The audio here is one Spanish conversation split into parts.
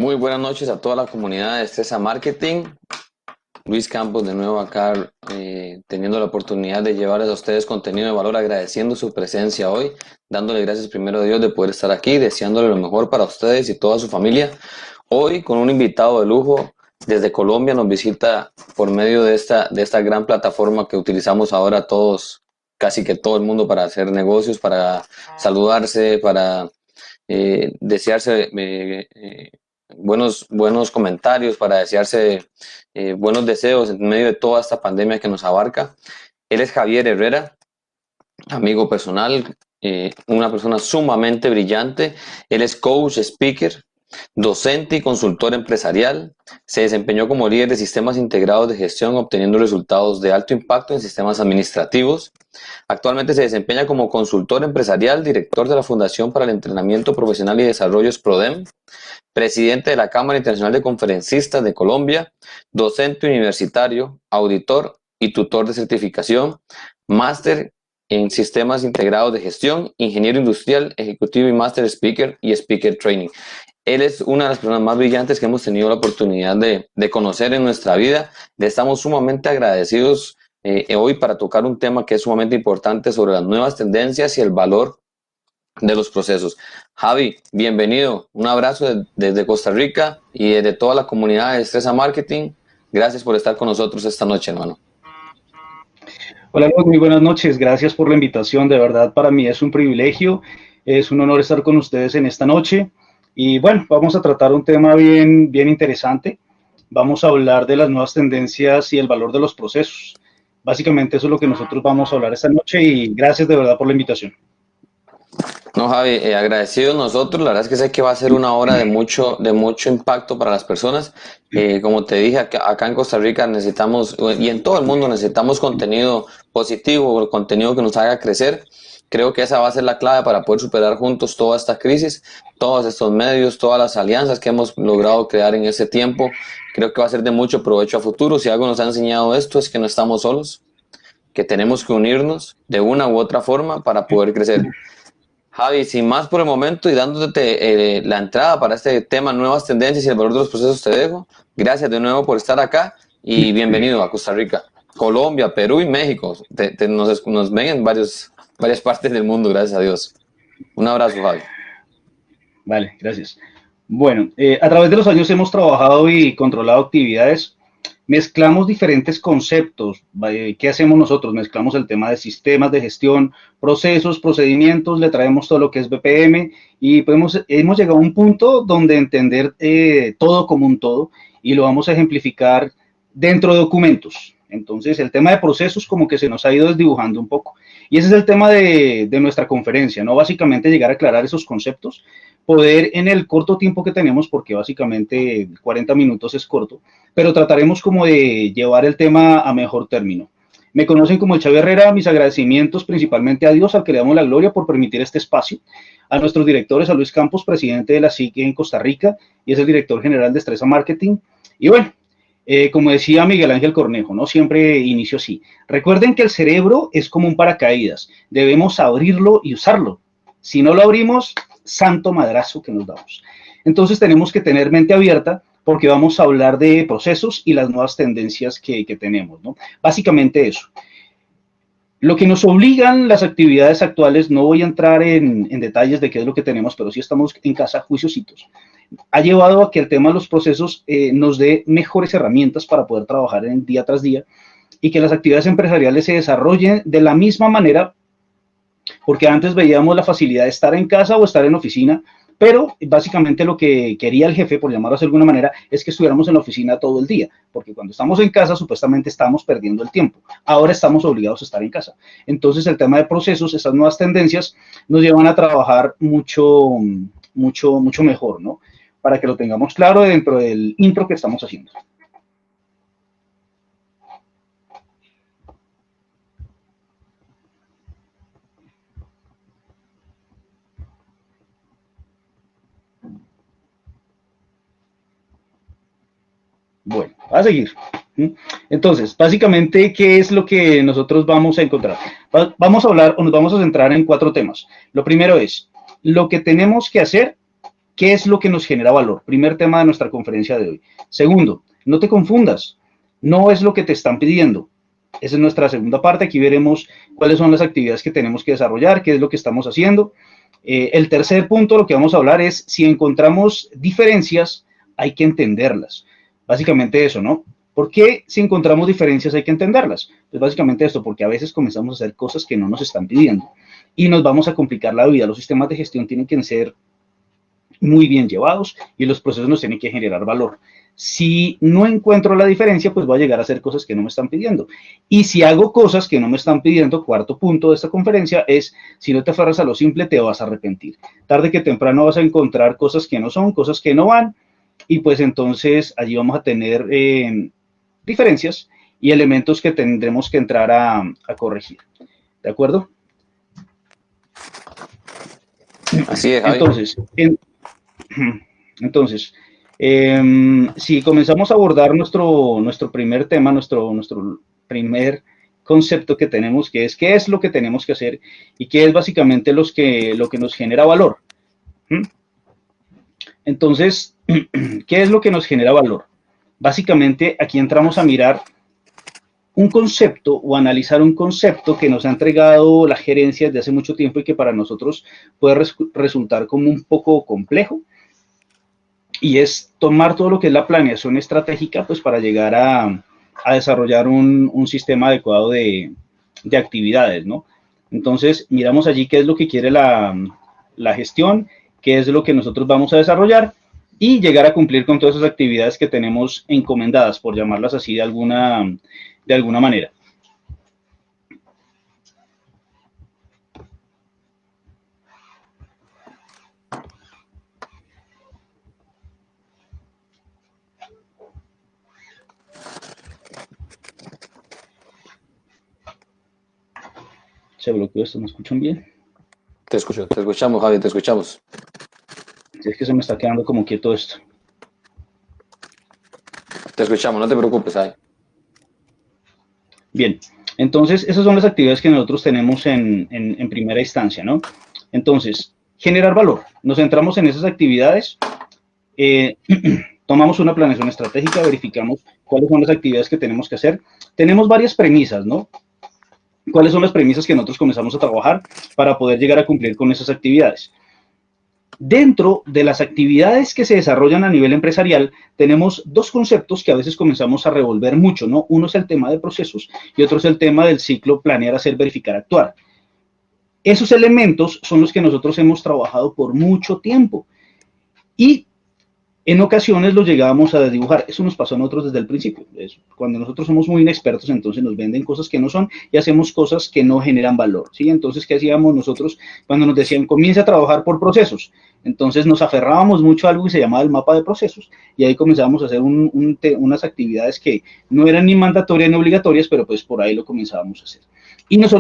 Muy buenas noches a toda la comunidad de Estresa Marketing. Luis Campos de nuevo acá, teniendo la oportunidad de llevarles a ustedes contenido de valor, agradeciendo su presencia hoy, dándole gracias primero a Dios de poder estar aquí, deseándole lo mejor para ustedes y toda su familia. Hoy con un invitado de lujo desde Colombia, nos visita por medio de esta gran plataforma que utilizamos ahora todos, casi que todo el mundo, para hacer negocios, para saludarse, para desearse buenos comentarios, para desearse buenos deseos en medio de toda esta pandemia que nos abarca. Él es Javier Herrera, amigo personal, una persona sumamente brillante. Él es coach, speaker, docente y consultor empresarial. Se desempeñó como líder de sistemas integrados de gestión, obteniendo resultados de alto impacto en sistemas administrativos. Actualmente se desempeña como consultor empresarial, director de la Fundación para el Entrenamiento Profesional y Desarrollo PRODEM, presidente de la Cámara Internacional de Conferencistas de Colombia, docente universitario, auditor y tutor de certificación, máster en sistemas integrados de gestión, ingeniero industrial, ejecutivo y master speaker y speaker training. Él es una de las personas más brillantes que hemos tenido la oportunidad de conocer en nuestra vida. Le estamos sumamente agradecidos hoy para tocar un tema que es sumamente importante sobre las nuevas tendencias y el valor de los procesos. Javi, bienvenido. Un abrazo desde Costa Rica y desde toda la comunidad de Estresa Marketing. Gracias por estar con nosotros esta noche, hermano. Hola, muy buenas noches. Gracias por la invitación. De verdad, para mí es un privilegio, es un honor estar con ustedes en esta noche. Y bueno, vamos a tratar un tema bien interesante. Vamos a hablar de las nuevas tendencias y el valor de los procesos. Básicamente eso es lo que nosotros vamos a hablar esta noche y gracias de verdad por la invitación. No, Javi, agradecidos nosotros. La verdad es que sé que va a ser una hora de mucho impacto para las personas. Como te dije, acá en Costa Rica necesitamos, y en todo el mundo necesitamos contenido positivo, contenido que nos haga crecer. Creo que esa va a ser la clave para poder superar juntos toda esta crisis, todos estos medios, todas las alianzas que hemos logrado crear en ese tiempo. Creo que va a ser de mucho provecho a futuro. Si algo nos ha enseñado esto es que no estamos solos, que tenemos que unirnos de una u otra forma para poder crecer. Javi, sin más por el momento y dándote la entrada para este tema, nuevas tendencias y el valor de los procesos, te dejo. Gracias de nuevo por estar acá y bienvenido a Costa Rica, Colombia, Perú y México. Nos ven en varias partes del mundo, gracias a Dios. Un abrazo, Javi. Vale, gracias. Bueno, a través de los años hemos trabajado y controlado actividades. Mezclamos diferentes conceptos. ¿Qué hacemos nosotros? Mezclamos el tema de sistemas de gestión, procesos, procedimientos, le traemos todo lo que es BPM y hemos llegado a un punto donde entender todo como un todo y lo vamos a ejemplificar dentro de documentos. Entonces, el tema de procesos como que se nos ha ido desdibujando un poco. Y ese es el tema de nuestra conferencia, ¿no? Básicamente llegar a aclarar esos conceptos, poder en el corto tiempo que tenemos, porque básicamente 40 minutos es corto, pero trataremos como de llevar el tema a mejor término. Me conocen como el Chavo Herrera, mis agradecimientos principalmente a Dios, al que le damos la gloria por permitir este espacio, a nuestros directores, a Luis Campos, presidente de la SIC en Costa Rica, y es el director general de Estresa Marketing, y bueno, como decía Miguel Ángel Cornejo, ¿no? Siempre inicio así. Recuerden que el cerebro es como un paracaídas, debemos abrirlo y usarlo. Si no lo abrimos, santo madrazo que nos damos. Entonces tenemos que tener mente abierta porque vamos a hablar de procesos y las nuevas tendencias que tenemos, ¿no? Básicamente eso. Lo que nos obligan las actividades actuales, no voy a entrar en detalles de qué es lo que tenemos, pero sí estamos en casa juiciositos, ha llevado a que el tema de los procesos nos dé mejores herramientas para poder trabajar en día tras día y que las actividades empresariales se desarrollen de la misma manera, porque antes veíamos la facilidad de estar en casa o estar en oficina, pero básicamente lo que quería el jefe, por llamarlo de alguna manera, es que estuviéramos en la oficina todo el día, porque cuando estamos en casa supuestamente estamos perdiendo el tiempo. Ahora estamos obligados a estar en casa. Entonces el tema de procesos, esas nuevas tendencias, nos llevan a trabajar mucho mejor, ¿no? Para que lo tengamos claro dentro del intro que estamos haciendo. Bueno, a seguir. Entonces, básicamente, ¿qué es lo que nosotros vamos a encontrar? Vamos a hablar o nos vamos a centrar en 4 temas. Lo primero es lo que tenemos que hacer ¿Qué es lo que nos genera valor? Primer tema de nuestra conferencia de hoy. Segundo, no te confundas, no es lo que te están pidiendo. Esa es nuestra segunda parte. Aquí veremos cuáles son las actividades que tenemos que desarrollar, qué es lo que estamos haciendo. El tercer punto, lo que vamos a hablar es si encontramos diferencias, hay que entenderlas. Básicamente eso, ¿no? ¿Por qué si encontramos diferencias hay que entenderlas? Pues básicamente esto, porque a veces comenzamos a hacer cosas que no nos están pidiendo y nos vamos a complicar la vida. Los sistemas de gestión tienen que ser muy bien llevados y los procesos nos tienen que generar valor. Si no encuentro la diferencia, pues voy a llegar a hacer cosas que no me están pidiendo. Y si hago cosas que no me están pidiendo, cuarto punto de esta conferencia es, si no te aferras a lo simple, te vas a arrepentir. Tarde que temprano vas a encontrar cosas que no son, cosas que no van, y pues entonces allí vamos a tener diferencias y elementos que tendremos que entrar a corregir. ¿De acuerdo? Así es, Javi. Entonces, si comenzamos a abordar nuestro primer tema, nuestro primer concepto que tenemos, que es qué es lo que tenemos que hacer y qué es básicamente lo que nos genera valor. Entonces, ¿qué es lo que nos genera valor? Básicamente, aquí entramos a mirar un concepto o analizar un concepto que nos ha entregado la gerencia desde hace mucho tiempo y que para nosotros puede resultar como un poco complejo, y es tomar todo lo que es la planeación estratégica pues para llegar a desarrollar un sistema adecuado de actividades, ¿no? Entonces, miramos allí qué es lo que quiere la gestión, qué es lo que nosotros vamos a desarrollar y llegar a cumplir con todas esas actividades que tenemos encomendadas, por llamarlas así de alguna manera. Se bloqueó esto, ¿me escuchan bien? Te escuchamos, Javi, te escuchamos. Es que se me está quedando como quieto esto. Te escuchamos, no te preocupes, Javi. Bien, entonces esas son las actividades que nosotros tenemos en primera instancia, ¿no? Entonces, generar valor. Nos centramos en esas actividades, tomamos una planeación estratégica, verificamos cuáles son las actividades que tenemos que hacer. Tenemos varias premisas, ¿no? ¿Cuáles son las premisas que nosotros comenzamos a trabajar para poder llegar a cumplir con esas actividades? Dentro de las actividades que se desarrollan a nivel empresarial, tenemos dos conceptos que a veces comenzamos a revolver mucho, ¿no? Uno es el tema de procesos y otro es el tema del ciclo planear, hacer, verificar, actuar. Esos elementos son los que nosotros hemos trabajado por mucho tiempo y en ocasiones los llegábamos a desdibujar. Eso nos pasó a nosotros desde el principio. Cuando nosotros somos muy inexpertos, entonces nos venden cosas que no son y hacemos cosas que no generan valor, ¿sí? Entonces, ¿qué hacíamos nosotros cuando nos decían comienza a trabajar por procesos? Entonces nos aferrábamos mucho a algo que se llamaba el mapa de procesos y ahí comenzábamos a hacer unas actividades que no eran ni mandatorias ni obligatorias, pero pues por ahí lo comenzábamos a hacer. Y nos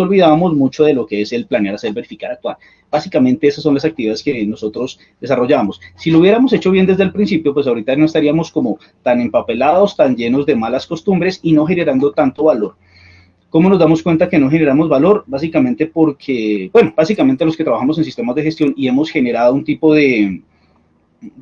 olvidábamos mucho de lo que es el planear, hacer, verificar, actuar. Básicamente esas son las actividades que nosotros desarrollamos. Si lo hubiéramos hecho bien desde el principio, pues ahorita no estaríamos como tan empapelados, tan llenos de malas costumbres y no generando tanto valor. ¿Cómo nos damos cuenta que no generamos valor? Básicamente porque, bueno, básicamente los que trabajamos en sistemas de gestión y hemos generado un tipo de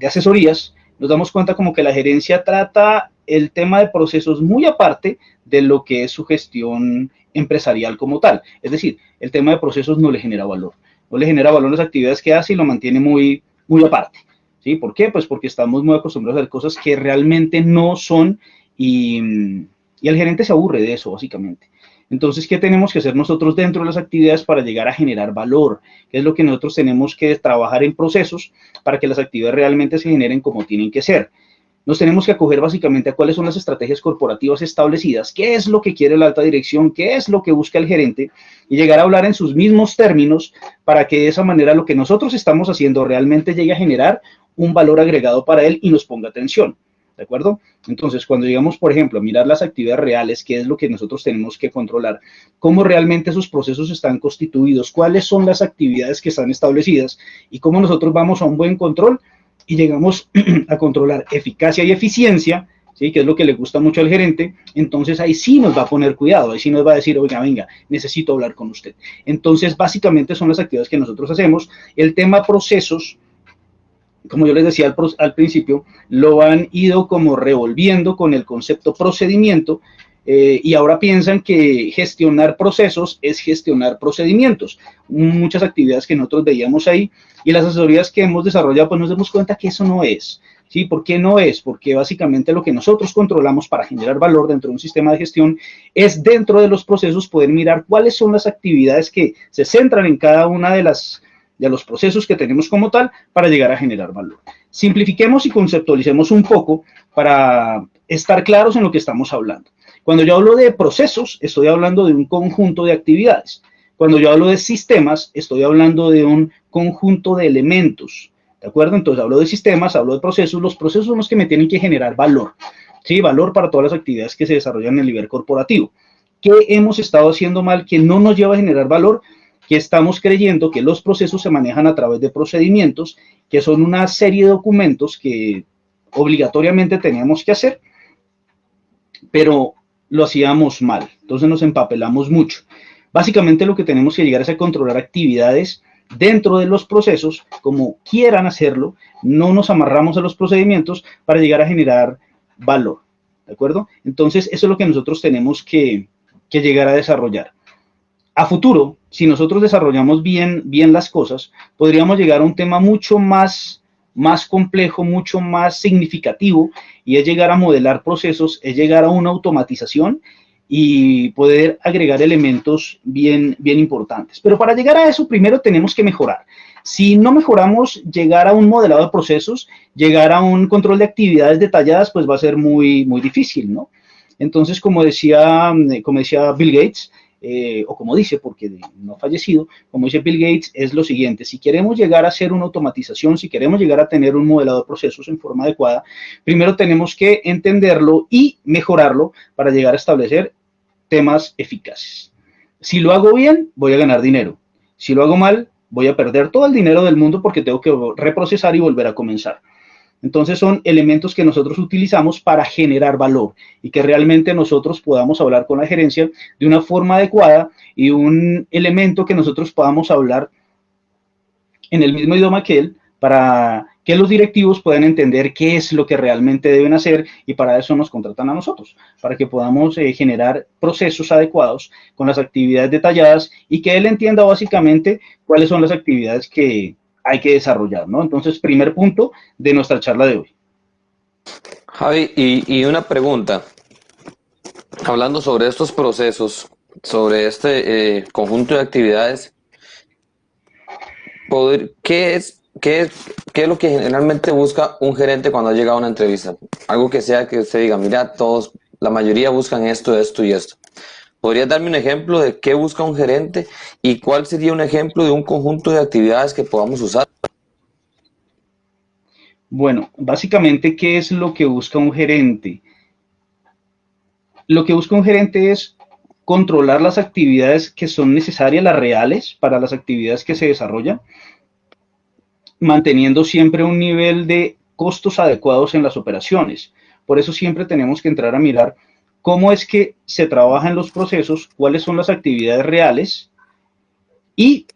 asesorías, nos damos cuenta como que la gerencia trata el tema de procesos muy aparte de lo que es su gestión empresarial como tal. Es decir, el tema de procesos no le genera valor. No le genera valor las actividades que hace y lo mantiene muy, muy aparte. ¿Sí? ¿Por qué? Pues porque estamos muy acostumbrados a hacer cosas que realmente no son y el gerente se aburre de eso, básicamente. Entonces, ¿qué tenemos que hacer nosotros dentro de las actividades para llegar a generar valor? ¿Qué es lo que nosotros tenemos que trabajar en procesos para que las actividades realmente se generen como tienen que ser? Nos tenemos que acoger básicamente a cuáles son las estrategias corporativas establecidas, qué es lo que quiere la alta dirección, qué es lo que busca el gerente y llegar a hablar en sus mismos términos para que de esa manera lo que nosotros estamos haciendo realmente llegue a generar un valor agregado para él y nos ponga atención. ¿De acuerdo? Entonces, cuando llegamos, por ejemplo, a mirar las actividades reales, qué es lo que nosotros tenemos que controlar, cómo realmente esos procesos están constituidos, cuáles son las actividades que están establecidas y cómo nosotros vamos a un buen control y llegamos a controlar eficacia y eficiencia, ¿sí? Que es lo que le gusta mucho al gerente, entonces ahí sí nos va a poner cuidado, ahí sí nos va a decir, oiga, venga, necesito hablar con usted. Entonces, básicamente son las actividades que nosotros hacemos. El tema procesos como yo les decía al principio, lo han ido como revolviendo con el concepto procedimiento, y ahora piensan que gestionar procesos es gestionar procedimientos. Muchas actividades que nosotros veíamos ahí y las asesorías que hemos desarrollado, pues nos damos cuenta que eso no es. ¿Sí? ¿Por qué no es? Porque básicamente lo que nosotros controlamos para generar valor dentro de un sistema de gestión es, dentro de los procesos, poder mirar cuáles son las actividades que se centran en cada una de los procesos que tenemos como tal para llegar a generar valor. Simplifiquemos y conceptualicemos un poco para estar claros en lo que estamos hablando. Cuando yo hablo de procesos, estoy hablando de un conjunto de actividades. Cuando yo hablo de sistemas, estoy hablando de un conjunto de elementos. ¿De acuerdo? Entonces hablo de sistemas, hablo de procesos. Los procesos son los que me tienen que generar valor. ¿Sí? Valor para todas las actividades que se desarrollan en el nivel corporativo. ¿Qué hemos estado haciendo mal que no nos lleva a generar valor? Que estamos creyendo que los procesos se manejan a través de procedimientos, que son una serie de documentos que obligatoriamente teníamos que hacer, pero lo hacíamos mal. Entonces nos empapelamos mucho. Básicamente lo que tenemos que llegar es a controlar actividades dentro de los procesos, como quieran hacerlo, no nos amarramos a los procedimientos para llegar a generar valor. ¿De acuerdo? Entonces eso es lo que nosotros tenemos que llegar a desarrollar. A futuro, si nosotros desarrollamos bien las cosas, podríamos llegar a un tema mucho más complejo, mucho más significativo, y es llegar a modelar procesos, es llegar a una automatización y poder agregar elementos bien importantes. Pero para llegar a eso, primero tenemos que mejorar. Si no mejoramos, llegar a un modelado de procesos, llegar a un control de actividades detalladas, pues va a ser muy difícil, ¿no? Entonces, como decía Bill Gates, o como dice, porque no ha fallecido, como dice Bill Gates, es lo siguiente: si queremos llegar a hacer una automatización, si queremos llegar a tener un modelado de procesos en forma adecuada, primero tenemos que entenderlo y mejorarlo para llegar a establecer temas eficaces. Si lo hago bien, voy a ganar dinero. Si lo hago mal, voy a perder todo el dinero del mundo porque tengo que reprocesar y volver a comenzar. Entonces son elementos que nosotros utilizamos para generar valor y que realmente nosotros podamos hablar con la gerencia de una forma adecuada, y un elemento que nosotros podamos hablar en el mismo idioma que él, para que los directivos puedan entender qué es lo que realmente deben hacer, y para eso nos contratan a nosotros, para que podamos generar procesos adecuados con las actividades detalladas y que él entienda básicamente cuáles son las actividades que hay que desarrollar, ¿no? Entonces, primer punto de nuestra charla de hoy. Javi, y una pregunta, hablando sobre estos procesos, sobre este conjunto de actividades, ¿qué es lo que generalmente busca un gerente cuando ha llegado a una entrevista? Algo que sea que usted diga, mira, la mayoría buscan esto, esto y esto. ¿Podrías darme un ejemplo de qué busca un gerente y cuál sería un ejemplo de un conjunto de actividades que podamos usar? Bueno, básicamente, ¿qué es lo que busca un gerente? Lo que busca un gerente es controlar las actividades que son necesarias, las reales, para las actividades que se desarrollan, manteniendo siempre un nivel de costos adecuados en las operaciones. Por eso siempre tenemos que entrar a mirar cómo es que se trabaja en los procesos, cuáles son las actividades reales y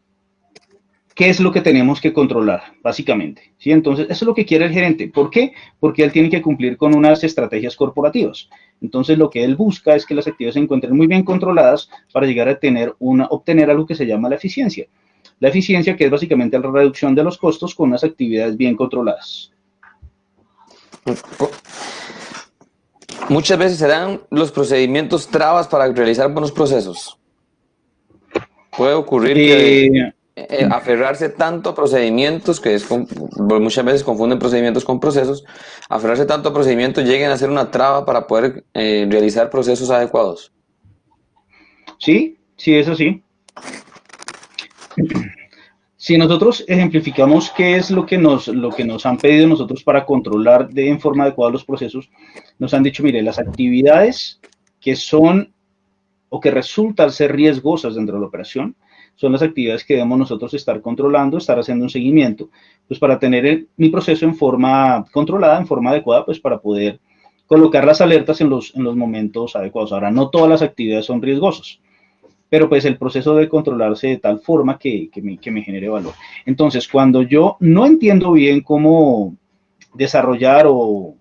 qué es lo que tenemos que controlar, básicamente. ¿Sí? Entonces, eso es lo que quiere el gerente. ¿Por qué? Porque él tiene que cumplir con unas estrategias corporativas. Entonces, lo que él busca es que las actividades se encuentren muy bien controladas para llegar a obtener algo que se llama la eficiencia. La eficiencia, que es básicamente la reducción de los costos con unas actividades bien controladas. Muchas veces serán los procedimientos trabas para realizar buenos procesos. Puede ocurrir que aferrarse tanto a procedimientos, muchas veces confunden procedimientos con procesos, aferrarse tanto a procedimientos lleguen a ser una traba para poder realizar procesos adecuados. Sí, es así. Si nosotros ejemplificamos qué es lo que nos han pedido nosotros para controlar en forma adecuada los procesos, nos han dicho, mire, las actividades que son o que resultan ser riesgosas dentro de la operación son las actividades que debemos nosotros estar controlando, estar haciendo un seguimiento, pues para tener mi proceso en forma controlada, en forma adecuada, pues para poder colocar las alertas en los momentos adecuados. Ahora, no todas las actividades son riesgosas. pero pues el proceso debe controlarse de tal forma que me genere valor. Entonces, cuando yo no entiendo bien cómo desarrollar o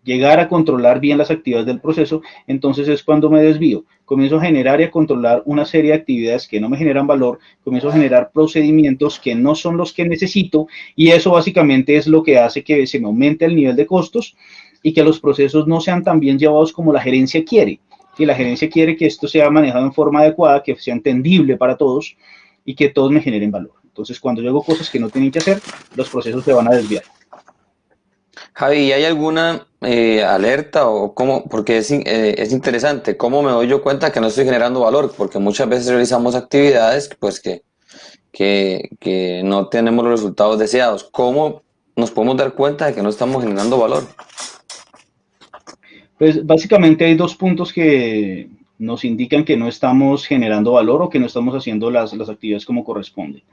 llegar a controlar bien las actividades del proceso, entonces es cuando me desvío. Comienzo a generar y a controlar una serie de actividades que no me generan valor, comienzo a generar procedimientos que no son los que necesito y eso básicamente es lo que hace que se me aumente el nivel de costos y que los procesos no sean tan bien llevados como la gerencia quiere. Y la gerencia quiere que esto sea manejado en forma adecuada, que sea entendible para todos y que todos me generen valor. Entonces, cuando yo hago cosas que no tienen que hacer, los procesos se van a desviar. Javi, ¿hay alguna alerta o cómo? Porque es interesante, ¿cómo me doy yo cuenta que no estoy generando valor? Porque muchas veces realizamos actividades pues que no tenemos los resultados deseados. ¿Cómo nos podemos dar cuenta de que no estamos generando valor? Pues básicamente hay dos puntos que nos indican que no estamos generando valor o que no estamos haciendo las actividades como corresponde.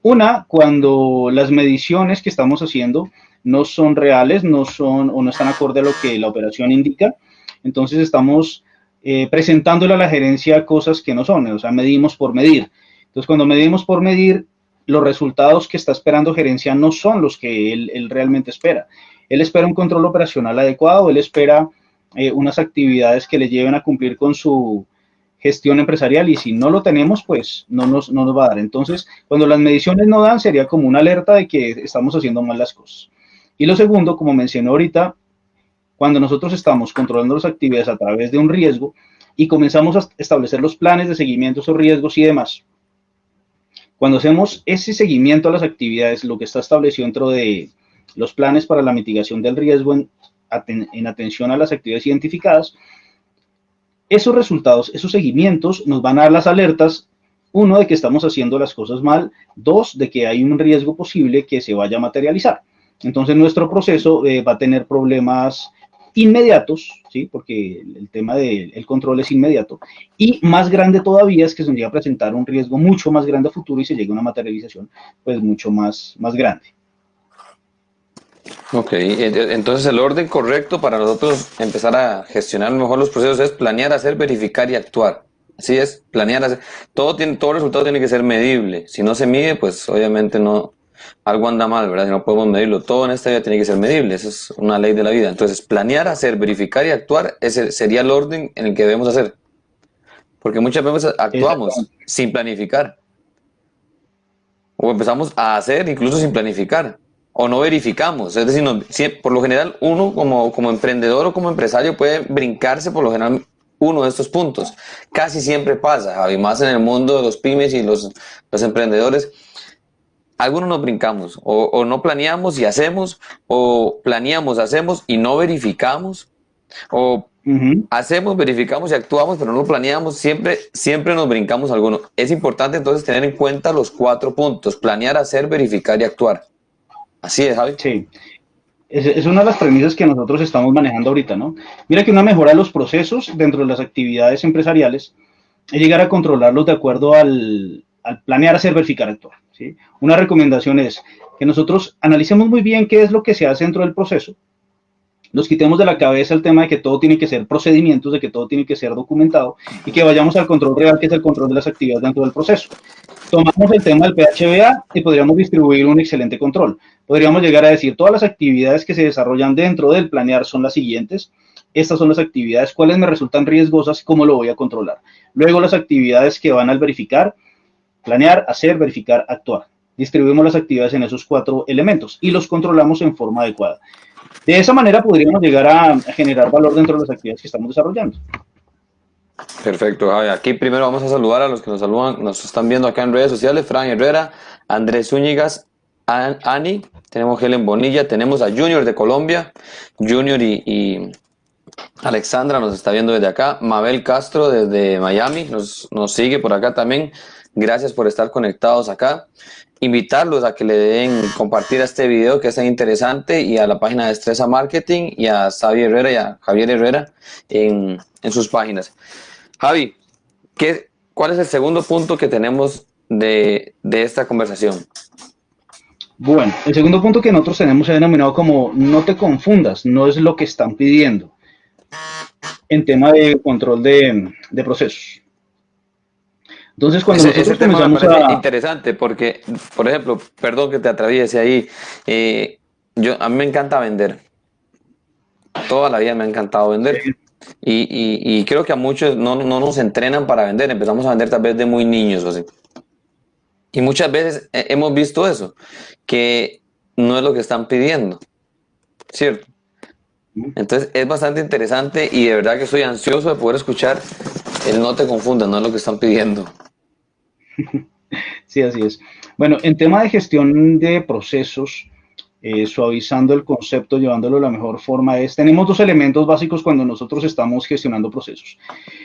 Una, cuando las mediciones que estamos haciendo no son reales, no son o no están acorde a lo que la operación indica. Entonces estamos presentándole a la gerencia cosas que no son, o sea, medimos por medir. Entonces, cuando medimos por medir, los resultados que está esperando gerencia no son los que él realmente espera. Él espera un control operacional adecuado, él espera unas actividades que le lleven a cumplir con su gestión empresarial y si no lo tenemos, pues no nos va a dar. Entonces, cuando las mediciones no dan, sería como una alerta de que estamos haciendo mal las cosas. Y lo segundo, como mencioné ahorita, cuando nosotros estamos controlando las actividades a través de un riesgo y comenzamos a establecer los planes de seguimiento a esos riesgos y demás, cuando hacemos ese seguimiento a las actividades, lo que está establecido dentro de los planes para la mitigación del riesgo en atención a las actividades identificadas, esos resultados, esos seguimientos nos van a dar las alertas, uno, de que estamos haciendo las cosas mal, dos, de que hay un riesgo posible que se vaya a materializar. Entonces nuestro proceso va a tener problemas inmediatos, ¿sí? Porque el tema del control es inmediato, y más grande todavía es que se nos llega a presentar un riesgo mucho más grande a futuro y se llega a una materialización pues mucho más grande. Ok, entonces el orden correcto para nosotros empezar a gestionar mejor los procesos es planear, hacer, verificar y actuar. Así es, planear, hacer. Todo resultado tiene que ser medible. Si no se mide, pues obviamente no, algo anda mal, ¿verdad? Si no podemos medirlo, todo en esta vida tiene que ser medible. Esa es una ley de la vida. Entonces, planear, hacer, verificar y actuar, ese sería el orden en el que debemos hacer. Porque muchas veces actuamos sin planificar. O empezamos a hacer incluso sin planificar. O no verificamos. Es decir, por lo general uno como emprendedor o como empresario puede brincarse por lo general uno de estos puntos. Casi siempre pasa, además en el mundo de los pymes y los emprendedores. Algunos nos brincamos o no planeamos y hacemos, o planeamos, hacemos y no verificamos, o hacemos, verificamos y actuamos, pero no planeamos, siempre nos brincamos alguno. Es importante entonces tener en cuenta los 4 puntos: planear, hacer, verificar y actuar. Así es, Javi. Sí, es una de las premisas que nosotros estamos manejando ahorita, ¿no? Mira que una mejora de los procesos dentro de las actividades empresariales es llegar a controlarlos de acuerdo al planear, hacer, verificar, actuar, ¿sí? Una recomendación es que nosotros analicemos muy bien qué es lo que se hace dentro del proceso, nos quitemos de la cabeza el tema de que todo tiene que ser procedimientos, de que todo tiene que ser documentado y que vayamos al control real, que es el control de las actividades dentro del proceso. Tomamos el tema del PHBA y podríamos distribuir un excelente control. Podríamos llegar a decir, todas las actividades que se desarrollan dentro del planear son las siguientes. Estas son las actividades, cuáles me resultan riesgosas, cómo lo voy a controlar. Luego las actividades que van al verificar, planear, hacer, verificar, actuar. Distribuimos las actividades en esos 4 elementos y los controlamos en forma adecuada. De esa manera podríamos llegar a generar valor dentro de las actividades que estamos desarrollando. Perfecto, Javi. Aquí primero vamos a saludar a los que nos saludan, nos están viendo acá en redes sociales: Fran Herrera, Andrés Zúñigas, Ani, tenemos Helen Bonilla, tenemos a Junior de Colombia, Junior y Alexandra nos está viendo desde acá, Mabel Castro desde Miami nos sigue por acá también. Gracias por estar conectados acá. Invitarlos a que le den compartir a este video que es tan interesante, y a la página de Estresa Marketing y a Xavi Herrera y a Javier Herrera en sus páginas. Javi, ¿cuál es el segundo punto que tenemos de esta conversación? Bueno, el segundo punto que nosotros tenemos es denominado como no te confundas, no es lo que están pidiendo en tema de control de procesos. Entonces, cuando Ese nosotros tema me comenzamos parece a... interesante porque, por ejemplo, perdón que te atraviese ahí, a mí me encanta vender, toda la vida me ha encantado Sí, vender y creo que a muchos no nos entrenan para vender, empezamos a vender tal vez de muy niños o así. Y muchas veces hemos visto eso, que no es lo que están pidiendo, ¿cierto? Entonces es bastante interesante y de verdad que estoy ansioso de poder escuchar el no te confundas, no es lo que están pidiendo. sí, así es. Bueno, en tema de gestión de procesos, suavizando el concepto, llevándolo de la mejor forma, tenemos dos elementos básicos cuando nosotros estamos gestionando procesos.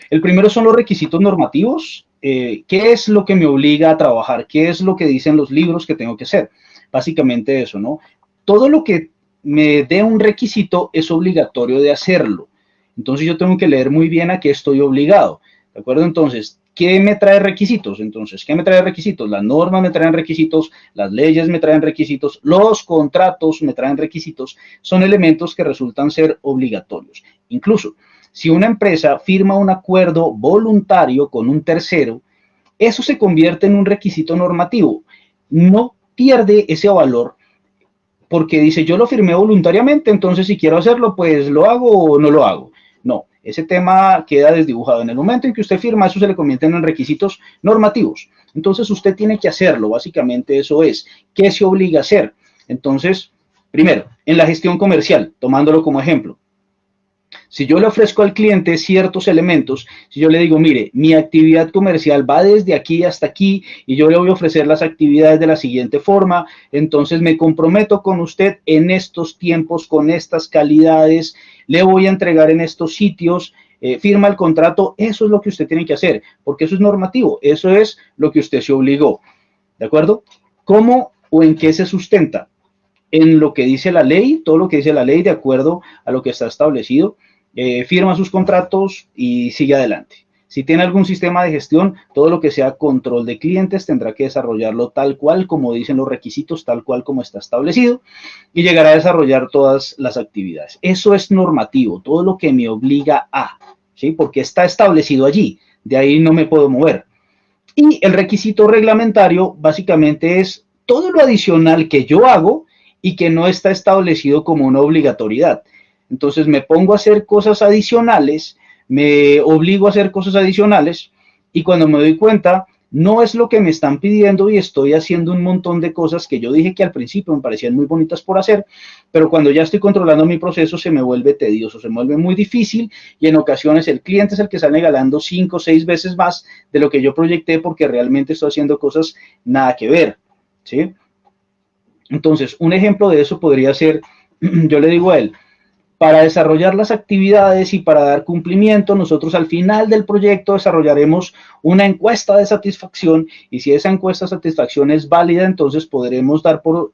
El primero son los requisitos normativos. ¿Qué es lo que me obliga a trabajar? ¿Qué es lo que dicen los libros que tengo que hacer? Básicamente eso, ¿no? Todo lo que me dé un requisito es obligatorio de hacerlo. Entonces yo tengo que leer muy bien a qué estoy obligado. ¿De acuerdo? Entonces, ¿qué me trae requisitos? Entonces, ¿qué me trae requisitos? Las normas me traen requisitos, las leyes me traen requisitos, los contratos me traen requisitos. Son elementos que resultan ser obligatorios. Incluso, si una empresa firma un acuerdo voluntario con un tercero, eso se convierte en un requisito normativo. No pierde ese valor porque dice, yo lo firmé voluntariamente, entonces si quiero hacerlo, pues lo hago o no lo hago. No, ese tema queda desdibujado. En el momento en que usted firma, eso se le convierte en requisitos normativos. Entonces usted tiene que hacerlo, básicamente eso es. ¿Qué se obliga a hacer? Entonces, primero, en la gestión comercial, tomándolo como ejemplo, si yo le ofrezco al cliente ciertos elementos, si yo le digo, mire, mi actividad comercial va desde aquí hasta aquí y yo le voy a ofrecer las actividades de la siguiente forma, entonces me comprometo con usted en estos tiempos, con estas calidades, le voy a entregar en estos sitios, firma el contrato, eso es lo que usted tiene que hacer, porque eso es normativo, eso es lo que usted se obligó, ¿de acuerdo? ¿Cómo o en qué se sustenta? En lo que dice la ley, todo lo que dice la ley de acuerdo a lo que está establecido, firma sus contratos y sigue adelante. Si tiene algún sistema de gestión, todo lo que sea control de clientes tendrá que desarrollarlo tal cual como dicen los requisitos, tal cual como está establecido y llegará a desarrollar todas las actividades. Eso es normativo, todo lo que me obliga a, ¿sí? Porque está establecido allí, de ahí no me puedo mover. Y el requisito reglamentario básicamente es todo lo adicional que yo hago y que no está establecido como una obligatoriedad. Entonces me pongo a hacer cosas adicionales, me obligo a hacer cosas adicionales y cuando me doy cuenta no es lo que me están pidiendo y estoy haciendo un montón de cosas que yo dije que al principio me parecían muy bonitas por hacer, pero cuando ya estoy controlando mi proceso se me vuelve tedioso, se me vuelve muy difícil y en ocasiones el cliente es el que sale ganando 5 o 6 veces más de lo que yo proyecté porque realmente estoy haciendo cosas nada que ver, ¿sí? Entonces, un ejemplo de eso podría ser, yo le digo a él, para desarrollar las actividades y para dar cumplimiento, nosotros al final del proyecto desarrollaremos una encuesta de satisfacción y si esa encuesta de satisfacción es válida, entonces podremos dar por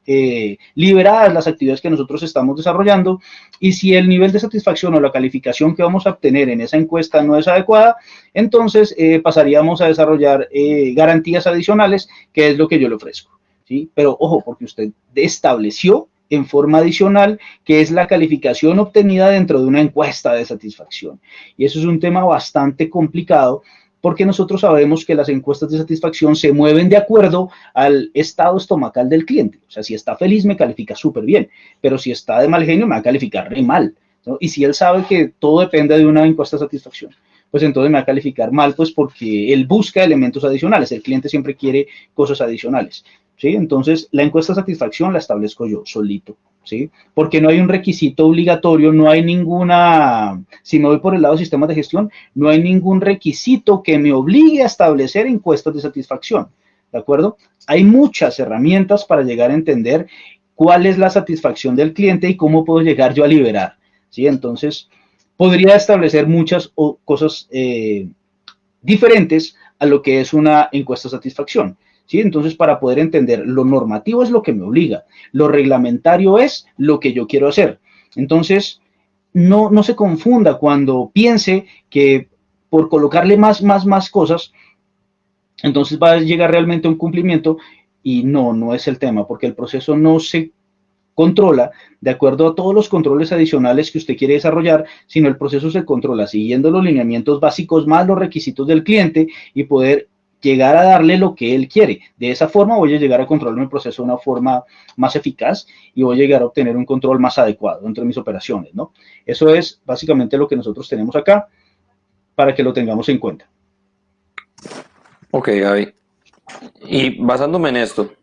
liberadas las actividades que nosotros estamos desarrollando y si el nivel de satisfacción o la calificación que vamos a obtener en esa encuesta no es adecuada, entonces pasaríamos a desarrollar garantías adicionales, que es lo que yo le ofrezco. ¿Sí? Pero ojo, porque usted estableció en forma adicional, que es la calificación obtenida dentro de una encuesta de satisfacción. Y eso es un tema bastante complicado porque nosotros sabemos que las encuestas de satisfacción se mueven de acuerdo al estado estomacal del cliente. O sea, si está feliz me califica súper bien, pero si está de mal genio me va a calificar re mal, ¿no? Y si él sabe que todo depende de una encuesta de satisfacción, pues entonces me va a calificar mal, pues porque él busca elementos adicionales. El cliente siempre quiere cosas adicionales. ¿Sí? Entonces, la encuesta de satisfacción la establezco yo solito, ¿sí? Porque no hay un requisito obligatorio, no hay ninguna, si me voy por el lado de sistemas de gestión, no hay ningún requisito que me obligue a establecer encuestas de satisfacción, ¿de acuerdo? Hay muchas herramientas para llegar a entender cuál es la satisfacción del cliente y cómo puedo llegar yo a liberar, ¿sí? Entonces, podría establecer muchas cosas diferentes a lo que es una encuesta de satisfacción. ¿Sí? Entonces, para poder entender, lo normativo es lo que me obliga, lo reglamentario es lo que yo quiero hacer. Entonces, no se confunda cuando piense que por colocarle más cosas, entonces va a llegar realmente a un cumplimiento y no es el tema, porque el proceso no se controla de acuerdo a todos los controles adicionales que usted quiere desarrollar, sino el proceso se controla siguiendo los lineamientos básicos más los requisitos del cliente y poder llegar a darle lo que él quiere. De esa forma voy a llegar a controlar mi proceso de una forma más eficaz y voy a llegar a obtener un control más adecuado dentro de mis operaciones, ¿no? Eso es básicamente lo que nosotros tenemos acá para que lo tengamos en cuenta. Ok, Gaby. Y basándome en esto,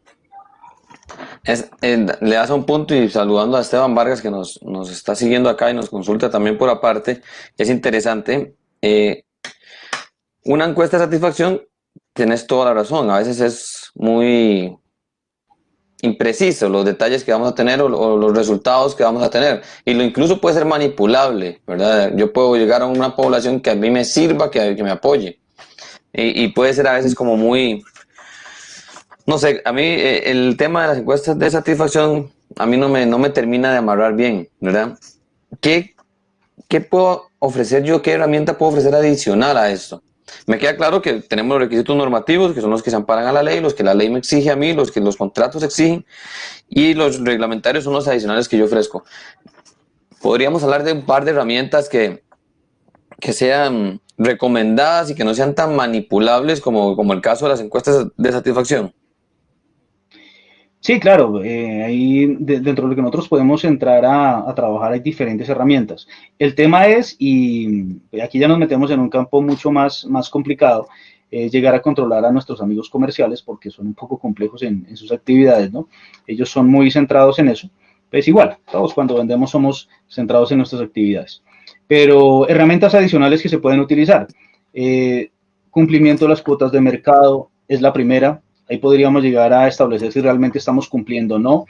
le das a un punto y saludando a Esteban Vargas que nos está siguiendo acá y nos consulta también por aparte, es interesante. Una encuesta de satisfacción, tienes toda la razón, a veces es muy impreciso los detalles que vamos a tener o los resultados que vamos a tener, y lo incluso puede ser manipulable, ¿verdad? Yo puedo llegar a una población que a mí me sirva, que me apoye, y puede ser a veces como muy, no sé, a mí el tema de las encuestas de satisfacción a mí no me termina de amarrar bien, ¿verdad? ¿Qué, ¿Qué puedo ofrecer yo? ¿Qué herramienta puedo ofrecer adicional a esto? Me queda claro que tenemos los requisitos normativos, que son los que se amparan a la ley, los que la ley me exige a mí, los que los contratos exigen, y los reglamentarios son los adicionales que yo ofrezco. Podríamos hablar de un par de herramientas que sean recomendadas y que no sean tan manipulables como el caso de las encuestas de satisfacción. Sí, claro, ahí dentro de lo que nosotros podemos entrar a trabajar hay diferentes herramientas. El tema es, y aquí ya nos metemos en un campo mucho más complicado, llegar a controlar a nuestros amigos comerciales porque son un poco complejos en sus actividades, ¿no? Ellos son muy centrados en eso. Pues igual, todos cuando vendemos somos centrados en nuestras actividades. Pero herramientas adicionales que se pueden utilizar. Eh, Cumplimiento de las cuotas de mercado es la primera. Ahí podríamos llegar a establecer si realmente estamos cumpliendo o no.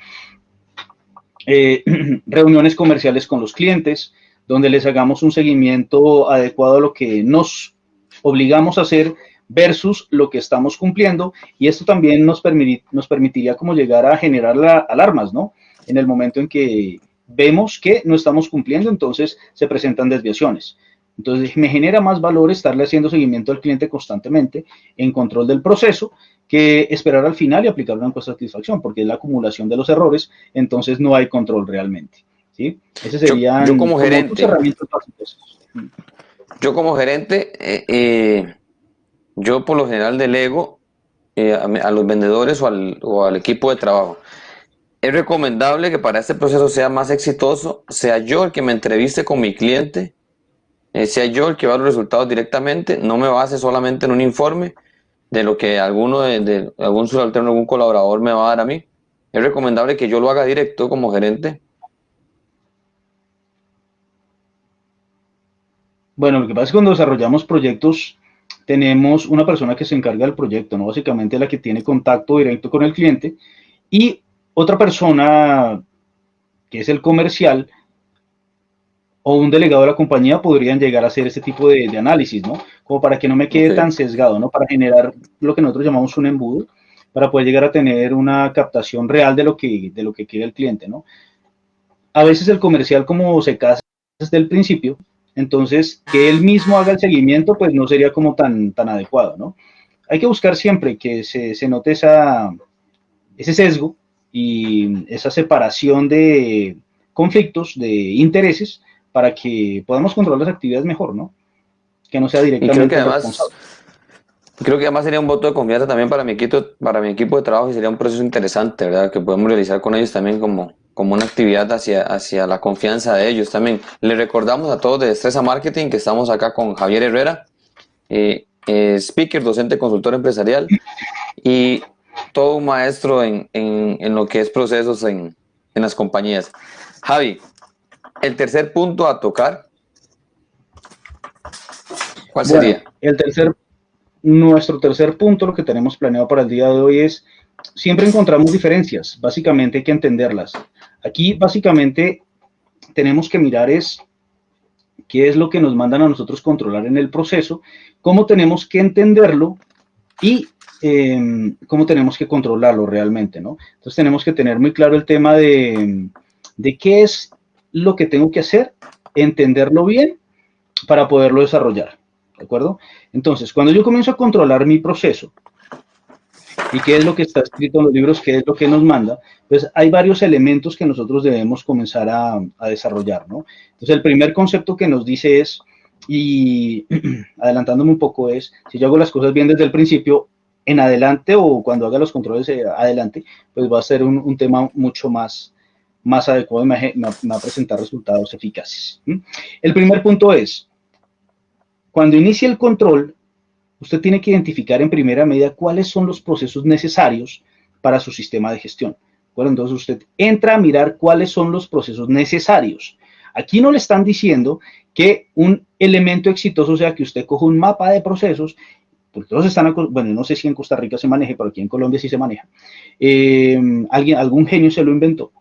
Reuniones comerciales con los clientes, donde les hagamos un seguimiento adecuado a lo que nos obligamos a hacer versus lo que estamos cumpliendo. Y esto también nos permitiría como llegar a generar alarmas, ¿no? En el momento en que vemos que no estamos cumpliendo, entonces se presentan desviaciones. Entonces me genera más valor estarle haciendo seguimiento al cliente constantemente en control del proceso que esperar al final y aplicar una encuesta de satisfacción, porque es la acumulación de los errores, entonces no hay control realmente. ¿Sí? Esas Yo serían como como tus gerente, herramientas básicas. yo como gerente, yo por lo general delego a los vendedores o al equipo de trabajo. Es recomendable que para este proceso sea más exitoso, sea yo el que me entreviste con mi cliente, sea yo el que va a los resultados directamente, no me base solamente en un informe de lo que de algún subalterno, algún colaborador me va a dar a mí. Es recomendable que yo lo haga directo como gerente. Bueno, lo que pasa es que cuando desarrollamos proyectos, tenemos una persona que se encarga del proyecto, ¿no? Básicamente la que tiene contacto directo con el cliente, y otra persona que es el comercial o un delegado de la compañía podrían llegar a hacer ese tipo de análisis, ¿no? Como para que no me quede Okay. tan sesgado, ¿no? Para generar lo que nosotros llamamos un embudo, para poder llegar a tener una captación real de lo que quiere el cliente, ¿no? A veces el comercial, como se casa desde el principio, entonces que él mismo haga el seguimiento, pues no sería como tan adecuado, ¿no? Hay que buscar siempre que se note ese sesgo y esa separación de conflictos, de intereses, para que podamos controlar las actividades mejor, ¿no? Que no sea Y creo que directamente el además responsable. Creo que además sería un voto de confianza también para mi equipo de trabajo y sería un proceso interesante, ¿verdad? Que podemos realizar con ellos también como una actividad hacia la confianza de ellos también. Les recordamos a todos de Destreza Marketing que estamos acá con Javier Herrera, speaker, docente, consultor empresarial y todo un maestro en lo que es procesos en las compañías. Javi, el tercer punto a tocar, ¿cuál Bueno, sería? nuestro tercer punto, lo que tenemos planeado para el día de hoy es, siempre encontramos diferencias, básicamente hay que entenderlas. Aquí básicamente tenemos que mirar es qué es lo que nos mandan a nosotros controlar en el proceso, cómo tenemos que entenderlo y cómo tenemos que controlarlo realmente, ¿no? Entonces tenemos que tener muy claro el tema de qué es lo que tengo que hacer, entenderlo bien para poderlo desarrollar, ¿de acuerdo? Entonces, cuando yo comienzo a controlar mi proceso y qué es lo que está escrito en los libros, qué es lo que nos manda, pues hay varios elementos que nosotros debemos comenzar a desarrollar, ¿no? Entonces, el primer concepto que nos dice es, y adelantándome un poco es, si yo hago las cosas bien desde el principio, en adelante o cuando haga los controles adelante, pues va a ser un tema mucho más adecuado y me va a presentar resultados eficaces. El primer punto es, cuando inicie el control, usted tiene que identificar en primera medida cuáles son los procesos necesarios para su sistema de gestión. Bueno, entonces usted entra a mirar cuáles son los procesos necesarios. Aquí no le están diciendo que un elemento exitoso sea que usted coja un mapa de procesos, porque todos están, bueno, no sé si en Costa Rica se maneje, pero aquí en Colombia sí se maneja. Algún genio se lo inventó.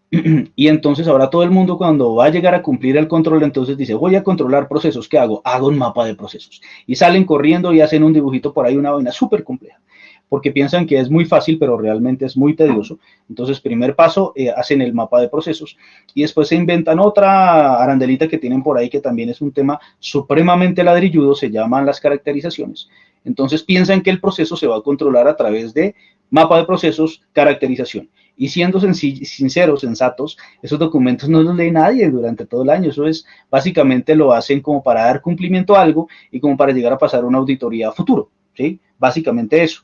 Y entonces ahora todo el mundo cuando va a llegar a cumplir el control, entonces dice, voy a controlar procesos, ¿qué hago? Hago un mapa de procesos. Y salen corriendo y hacen un dibujito por ahí, una vaina súper compleja, porque piensan que es muy fácil, pero realmente es muy tedioso. Entonces, primer paso, hacen el mapa de procesos y después se inventan otra arandelita que tienen por ahí, que también es un tema supremamente ladrilludo, se llaman las caracterizaciones. Entonces piensan que el proceso se va a controlar a través de mapa de procesos, caracterización. Y siendo sinceros, sensatos, esos documentos no los lee nadie durante todo el año. Eso es, básicamente lo hacen como para dar cumplimiento a algo y como para llegar a pasar una auditoría a futuro, ¿sí? Básicamente eso.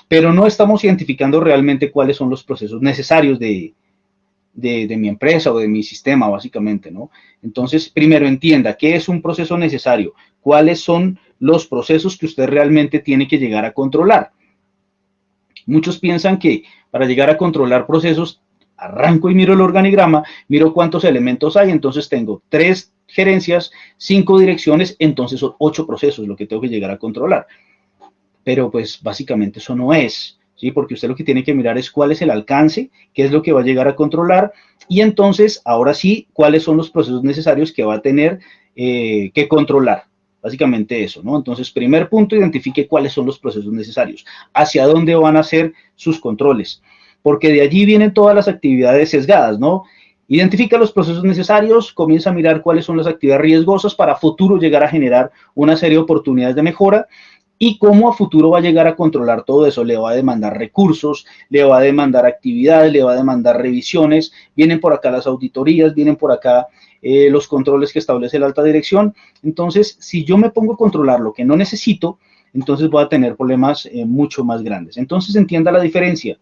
Pero no estamos identificando realmente cuáles son los procesos necesarios de mi empresa o de mi sistema, básicamente, ¿no? Entonces, primero entienda qué es un proceso necesario, cuáles son los procesos que usted realmente tiene que llegar a controlar. Muchos piensan que para llegar a controlar procesos, arranco y miro el organigrama, miro cuántos elementos hay, entonces tengo 3 gerencias, 5 direcciones, entonces son 8 procesos lo que tengo que llegar a controlar. Pero pues básicamente eso no es, ¿sí? Porque usted lo que tiene que mirar es cuál es el alcance, qué es lo que va a llegar a controlar y entonces, ahora sí, cuáles son los procesos necesarios que va a tener que controlar. Básicamente eso, ¿no? Entonces, primer punto, identifique cuáles son los procesos necesarios, hacia dónde van a ser sus controles, porque de allí vienen todas las actividades sesgadas, ¿no? Identifica los procesos necesarios, comienza a mirar cuáles son las actividades riesgosas para futuro llegar a generar una serie de oportunidades de mejora y cómo a futuro va a llegar a controlar todo eso. Le va a demandar recursos, le va a demandar actividades, le va a demandar revisiones, vienen por acá las auditorías, vienen por acá los controles que establece la alta dirección. Entonces, si yo me pongo a controlar lo que no necesito, entonces voy a tener problemas mucho más grandes. Entonces, entienda la diferencia.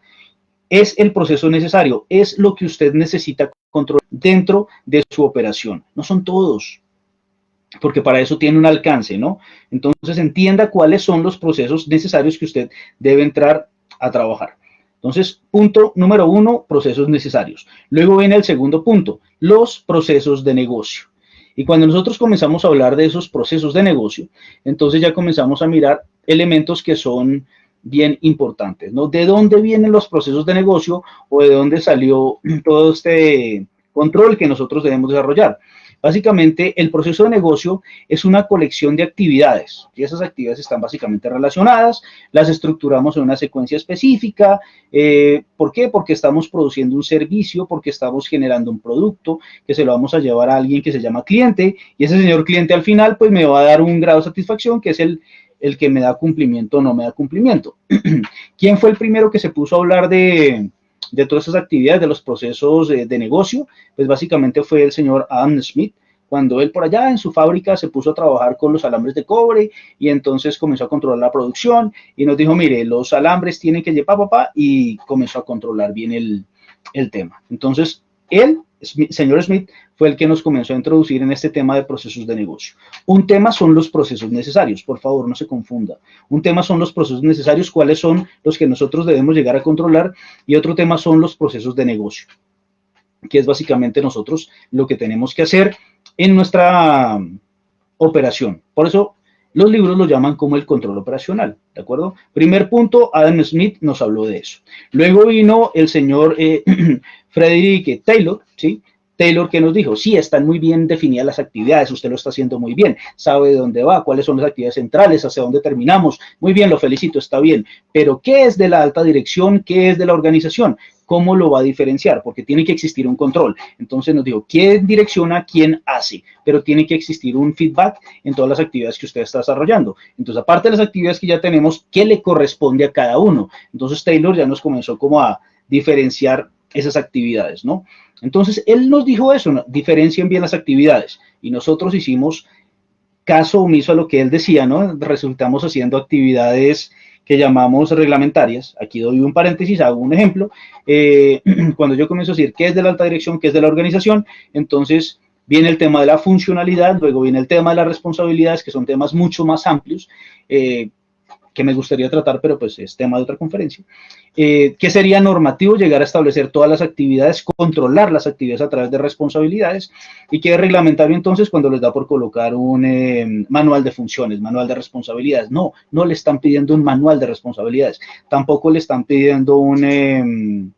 Es el proceso necesario, es lo que usted necesita controlar dentro de su operación. No son todos, porque para eso tiene un alcance, ¿no? Entonces entienda cuáles son los procesos necesarios que usted debe entrar a trabajar. Entonces, punto número 1, procesos necesarios. Luego viene el segundo punto, los procesos de negocio. Y cuando nosotros comenzamos a hablar de esos procesos de negocio, entonces ya comenzamos a mirar elementos que son bien importantes, ¿no? ¿De dónde vienen los procesos de negocio o de dónde salió todo este control que nosotros debemos desarrollar? Básicamente, el proceso de negocio es una colección de actividades y esas actividades están básicamente relacionadas, las estructuramos en una secuencia específica. ¿Por qué? Porque estamos produciendo un servicio, porque estamos generando un producto que se lo vamos a llevar a alguien que se llama cliente y ese señor cliente al final pues me va a dar un grado de satisfacción que es el que me da cumplimiento o no me da cumplimiento. ¿Quién fue el primero que se puso a hablar de todas esas actividades, de los procesos de negocio? Pues básicamente fue el señor Adam Smith, cuando él por allá en su fábrica se puso a trabajar con los alambres de cobre y entonces comenzó a controlar la producción y nos dijo, mire, los alambres tienen que llevar papá y comenzó a controlar bien el tema. Entonces, él, señor Smith, fue el que nos comenzó a introducir en este tema de procesos de negocio. Un tema son los procesos necesarios, por favor, no se confunda. Un tema son los procesos necesarios, cuáles son los que nosotros debemos llegar a controlar, y otro tema son los procesos de negocio, que es básicamente nosotros lo que tenemos que hacer en nuestra operación. Por eso los libros lo llaman como el control operacional, ¿de acuerdo? Primer punto, Adam Smith nos habló de eso. Luego vino el señor Frederick Taylor, ¿sí? Taylor, que nos dijo, sí, están muy bien definidas las actividades, usted lo está haciendo muy bien, sabe de dónde va, cuáles son las actividades centrales, hacia dónde terminamos, muy bien, lo felicito, está bien, pero ¿qué es de la alta dirección? ¿Qué es de la organización? ¿Cómo lo va a diferenciar? Porque tiene que existir un control. Entonces nos dijo, ¿quién direcciona? ¿Quién hace? Pero tiene que existir un feedback en todas las actividades que usted está desarrollando. Entonces, aparte de las actividades que ya tenemos, ¿qué le corresponde a cada uno? Entonces Taylor ya nos comenzó como a diferenciar esas actividades, ¿no? Entonces, él nos dijo eso, ¿no? Diferencien bien las actividades. Y nosotros hicimos caso omiso a lo que él decía, ¿no? Resultamos haciendo actividades que llamamos reglamentarias. Aquí doy un paréntesis, hago un ejemplo. Cuando yo comienzo a decir qué es de la alta dirección, qué es de la organización, entonces viene el tema de la funcionalidad, luego viene el tema de las responsabilidades, que son temas mucho más amplios, que me gustaría tratar, pero pues es tema de otra conferencia. ¿Qué sería normativo? Llegar a establecer todas las actividades, controlar las actividades a través de responsabilidades, y qué es reglamentario entonces cuando les da por colocar un manual de funciones, manual de responsabilidades. No, no le están pidiendo un manual de responsabilidades, tampoco le están pidiendo un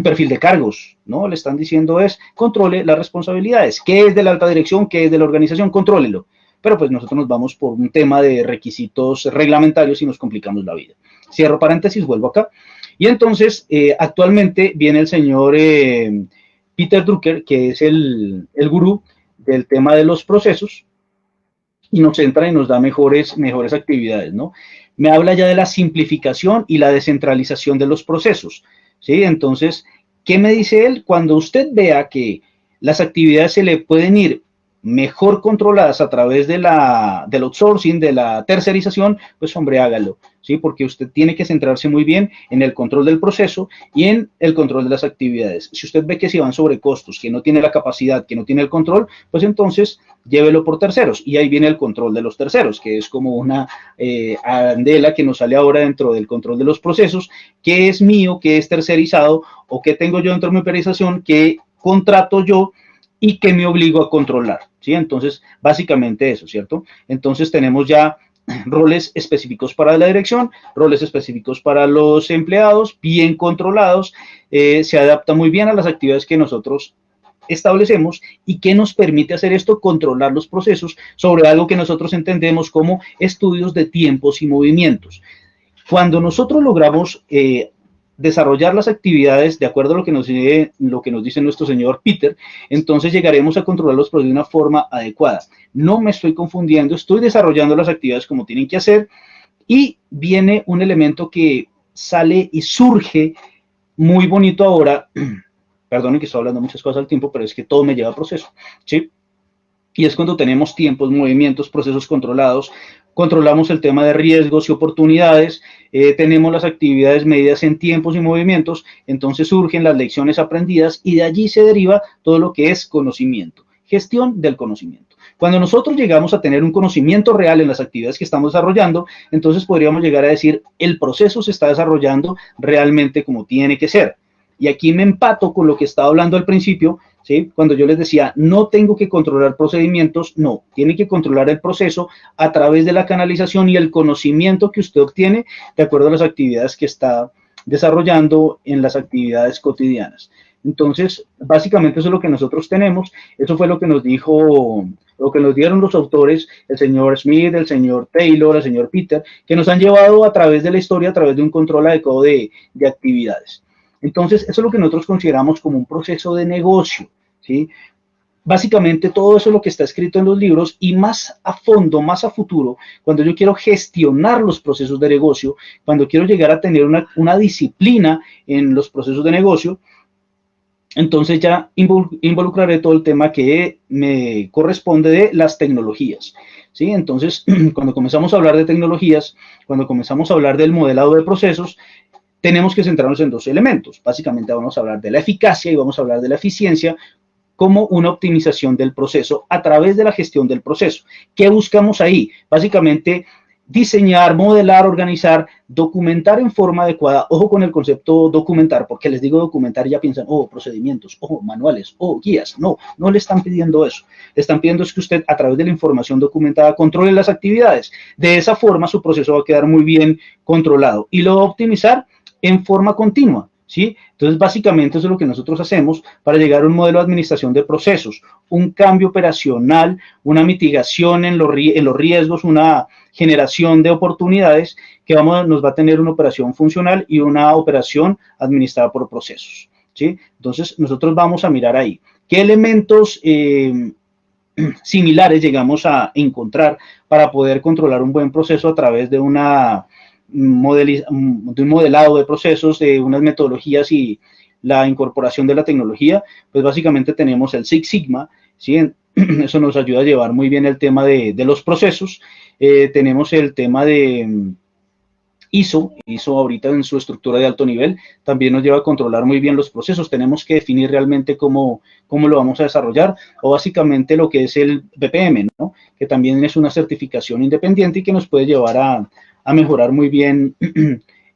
perfil de cargos, ¿no? Le están diciendo es, controle las responsabilidades. ¿Qué es de la alta dirección? ¿Qué es de la organización? Contrólelo. Pero pues nosotros nos vamos por un tema de requisitos reglamentarios y nos complicamos la vida. Cierro paréntesis, vuelvo acá. Y entonces, actualmente viene el señor Peter Drucker, que es el gurú del tema de los procesos, y nos entra y nos da mejores actividades, ¿no? Me habla ya de la simplificación y la descentralización de los procesos, ¿sí? Entonces, ¿qué me dice él? Cuando usted vea que las actividades se le pueden ir mejor controladas a través del outsourcing, de la tercerización, pues hombre, hágalo, ¿sí? Porque usted tiene que centrarse muy bien en el control del proceso y en el control de las actividades. Si usted ve que se van sobre costos, que no tiene la capacidad, que no tiene el control, pues entonces llévelo por terceros. Y ahí viene el control de los terceros, que es como una arandela que nos sale ahora dentro del control de los procesos, qué es mío, qué es tercerizado, o qué tengo yo dentro de mi operación, qué contrato yo y que me obligo a controlar, ¿sí? Entonces, básicamente eso, ¿cierto? Entonces, tenemos ya roles específicos para la dirección, roles específicos para los empleados, bien controlados, se adapta muy bien a las actividades que nosotros establecemos y que nos permite hacer esto, controlar los procesos sobre algo que nosotros entendemos como estudios de tiempos y movimientos. Cuando nosotros logramos desarrollar las actividades de acuerdo a lo que nos dice nuestro señor Peter, entonces llegaremos a controlarlos de una forma adecuada. No me estoy confundiendo, estoy desarrollando las actividades como tienen que hacer, y viene un elemento que sale y surge muy bonito ahora. Perdonen que estoy hablando muchas cosas al tiempo, pero es que todo me lleva a proceso, ¿sí? Y es cuando tenemos tiempos, movimientos, procesos controlados, controlamos el tema de riesgos y oportunidades, tenemos las actividades medidas en tiempos y movimientos, entonces surgen las lecciones aprendidas y de allí se deriva todo lo que es conocimiento, gestión del conocimiento. Cuando nosotros llegamos a tener un conocimiento real en las actividades que estamos desarrollando, entonces podríamos llegar a decir, el proceso se está desarrollando realmente como tiene que ser. Y aquí me empato con lo que estaba hablando al principio, ¿sí? Cuando yo les decía, no tengo que controlar procedimientos, no, tiene que controlar el proceso a través de la canalización y el conocimiento que usted obtiene de acuerdo a las actividades que está desarrollando en las actividades cotidianas. Entonces, básicamente eso es lo que nosotros tenemos, eso fue lo que nos dijo, lo que nos dieron los autores, el señor Smith, el señor Taylor, el señor Peter, que nos han llevado a través de la historia, a través de un control adecuado de actividades. Entonces, eso es lo que nosotros consideramos como un proceso de negocio, ¿sí? Básicamente todo eso es lo que está escrito en los libros, y más a fondo, más a futuro, cuando yo quiero gestionar los procesos de negocio, cuando quiero llegar a tener una disciplina en los procesos de negocio, entonces ya involucraré todo el tema que me corresponde de las tecnologías, ¿sí? Entonces, cuando comenzamos a hablar de tecnologías, cuando comenzamos a hablar del modelado de procesos, tenemos que centrarnos en dos elementos. Básicamente vamos a hablar de la eficacia y vamos a hablar de la eficiencia como una optimización del proceso a través de la gestión del proceso. ¿Qué buscamos ahí? Básicamente diseñar, modelar, organizar, documentar en forma adecuada. Ojo con el concepto documentar, porque les digo documentar y ya piensan, oh, procedimientos, oh, manuales, oh, guías. No, no le están pidiendo eso. Le están pidiendo es que usted a través de la información documentada controle las actividades. De esa forma su proceso va a quedar muy bien controlado y lo va a optimizar en forma continua, ¿sí? Entonces, básicamente eso es lo que nosotros hacemos para llegar a un modelo de administración de procesos, un cambio operacional, una mitigación en los riesgos, una generación de oportunidades que nos va a tener una operación funcional y una operación administrada por procesos, ¿sí? Entonces, nosotros vamos a mirar ahí qué elementos similares llegamos a encontrar para poder controlar un buen proceso a través de un modelado de procesos, de unas metodologías y la incorporación de la tecnología. Pues básicamente tenemos el Six Sigma, ¿sí? eso nos ayuda a llevar muy bien el tema de los procesos. Tenemos el tema de ISO ahorita en su estructura de alto nivel, también nos lleva a controlar muy bien los procesos. Tenemos que definir realmente cómo lo vamos a desarrollar, o básicamente lo que es el BPM, ¿no? Que también es una certificación independiente y que nos puede llevar a mejorar muy bien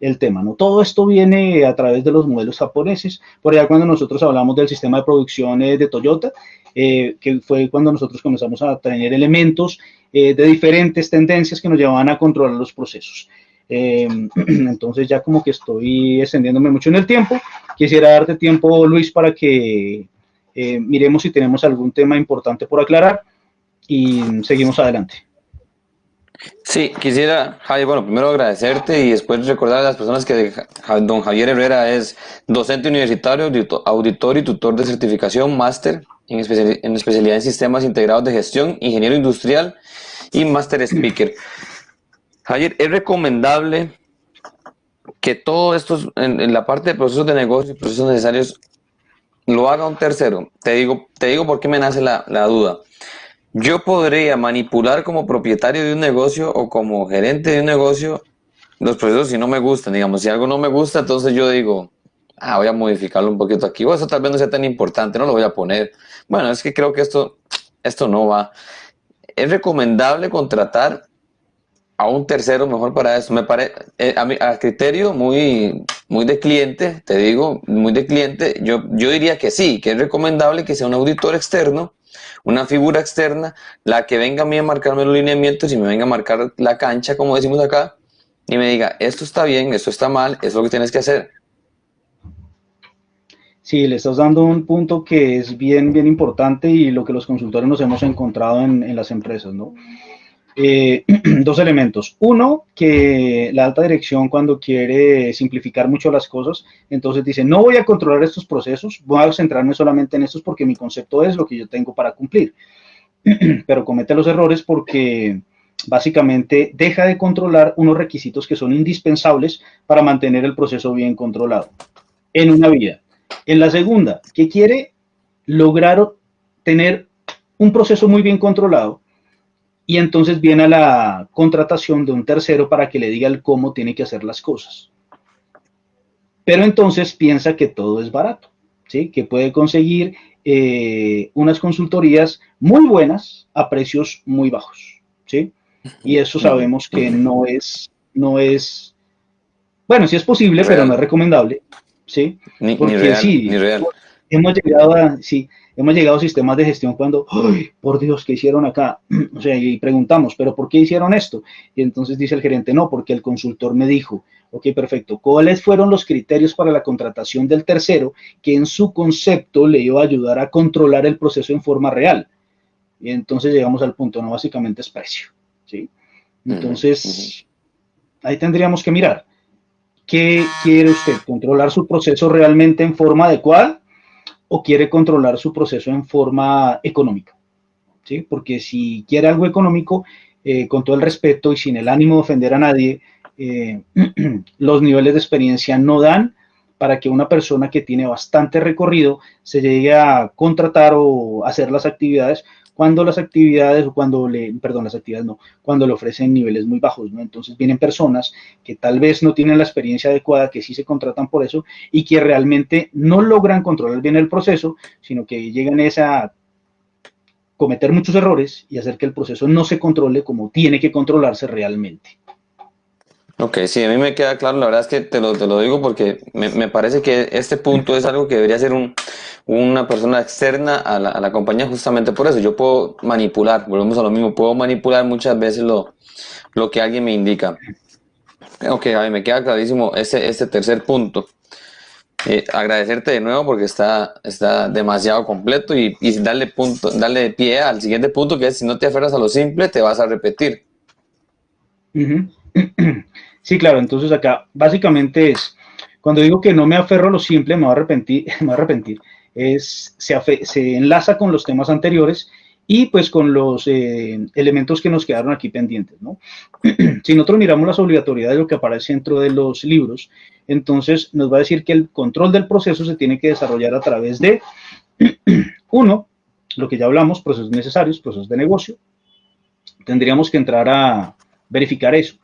el tema, ¿no? Todo esto viene a través de los modelos japoneses. Por allá cuando nosotros hablamos del sistema de producción de Toyota, que fue cuando nosotros comenzamos a tener elementos de diferentes tendencias que nos llevaban a controlar los procesos. Entonces ya como que estoy extendiéndome mucho en el tiempo. Quisiera darte tiempo, Luis, para que miremos si tenemos algún tema importante por aclarar y seguimos adelante. Sí, quisiera, Javier, bueno, primero agradecerte y después recordar a las personas que don Javier Herrera es docente universitario, auditor y tutor de certificación, máster en especialidad en sistemas integrados de gestión, ingeniero industrial y máster speaker. Javier, es recomendable que todo esto en la parte de procesos de negocio y procesos necesarios lo haga un tercero. Te digo por qué me nace la duda. Yo podría manipular como propietario de un negocio o como gerente de un negocio los procesos si no me gustan. Digamos, si algo no me gusta, entonces yo digo, voy a modificarlo un poquito aquí. O eso tal vez no sea tan importante, no lo voy a poner. Bueno, es que creo que esto no va. Es recomendable contratar a un tercero mejor para eso. Me parece, a criterio muy de cliente, te digo, muy de cliente, yo diría que sí, que es recomendable que sea un auditor externo, una figura externa, la que venga a mí a marcarme los lineamientos y me venga a marcar la cancha, como decimos acá, y me diga, esto está bien, esto está mal, esto es lo que tienes que hacer. Sí, le estás dando un punto que es bien, bien importante y lo que los consultores nos hemos encontrado en las empresas, ¿no? Dos elementos. Uno, que la alta dirección cuando quiere simplificar mucho las cosas, entonces dice, no voy a controlar estos procesos, voy a centrarme solamente en estos porque mi concepto es lo que yo tengo para cumplir. Pero comete los errores porque básicamente deja de controlar unos requisitos que son indispensables para mantener el proceso bien controlado en una vía. En la segunda, que quiere lograr tener un proceso muy bien controlado, y entonces viene a la contratación de un tercero para que le diga el cómo tiene que hacer las cosas. Pero entonces piensa que todo es barato, ¿sí? Que puede conseguir unas consultorías muy buenas a precios muy bajos, ¿sí? Y eso sabemos que no es, bueno, sí es posible, pero no es recomendable, ¿sí? Porque Ni real, sí, ni real. hemos llegado a sistemas de gestión cuando, ¡ay, por Dios, ¿qué hicieron acá? O sea, y preguntamos, ¿pero por qué hicieron esto? Y entonces dice el gerente, no, porque el consultor me dijo, ok, perfecto, ¿cuáles fueron los criterios para la contratación del tercero que en su concepto le iba a ayudar a controlar el proceso en forma real? Y entonces llegamos al punto, no, básicamente es precio, ¿sí? Entonces, ahí tendríamos que mirar. ¿Qué quiere usted? ¿Controlar su proceso realmente en forma adecuada o quiere controlar su proceso en forma económica? ¿Sí? Porque si quiere algo económico, con todo el respeto y sin el ánimo de ofender a nadie, los niveles de experiencia no dan para que una persona que tiene bastante recorrido se llegue a contratar o hacer las actividades cuando las actividades, cuando le ofrecen niveles muy bajos, ¿no? Entonces vienen personas que tal vez no tienen la experiencia adecuada, que sí se contratan por eso y que realmente no logran controlar bien el proceso, sino que llegan a esa cometer muchos errores y hacer que el proceso no se controle como tiene que controlarse realmente. Ok, sí, a mí me queda claro, la verdad es que te lo digo porque me parece que este punto es algo que debería ser una persona externa a la compañía justamente por eso. Yo puedo manipular, volvemos a lo mismo, puedo manipular muchas veces lo que alguien me indica. Ok, a mí me queda clarísimo ese tercer punto. Agradecerte de nuevo porque está demasiado completo y darle pie al siguiente punto que es si no te aferras a lo simple te vas a repetir. Sí, claro, entonces acá básicamente es, cuando digo que no me aferro a lo simple, me voy a arrepentir, se enlaza con los temas anteriores y pues con los elementos que nos quedaron aquí pendientes, ¿no? Si nosotros miramos las obligatoriedades de lo que aparece dentro de los libros, entonces nos va a decir que el control del proceso se tiene que desarrollar a través de, uno, lo que ya hablamos, procesos necesarios, procesos de negocio. Tendríamos que entrar a verificar eso.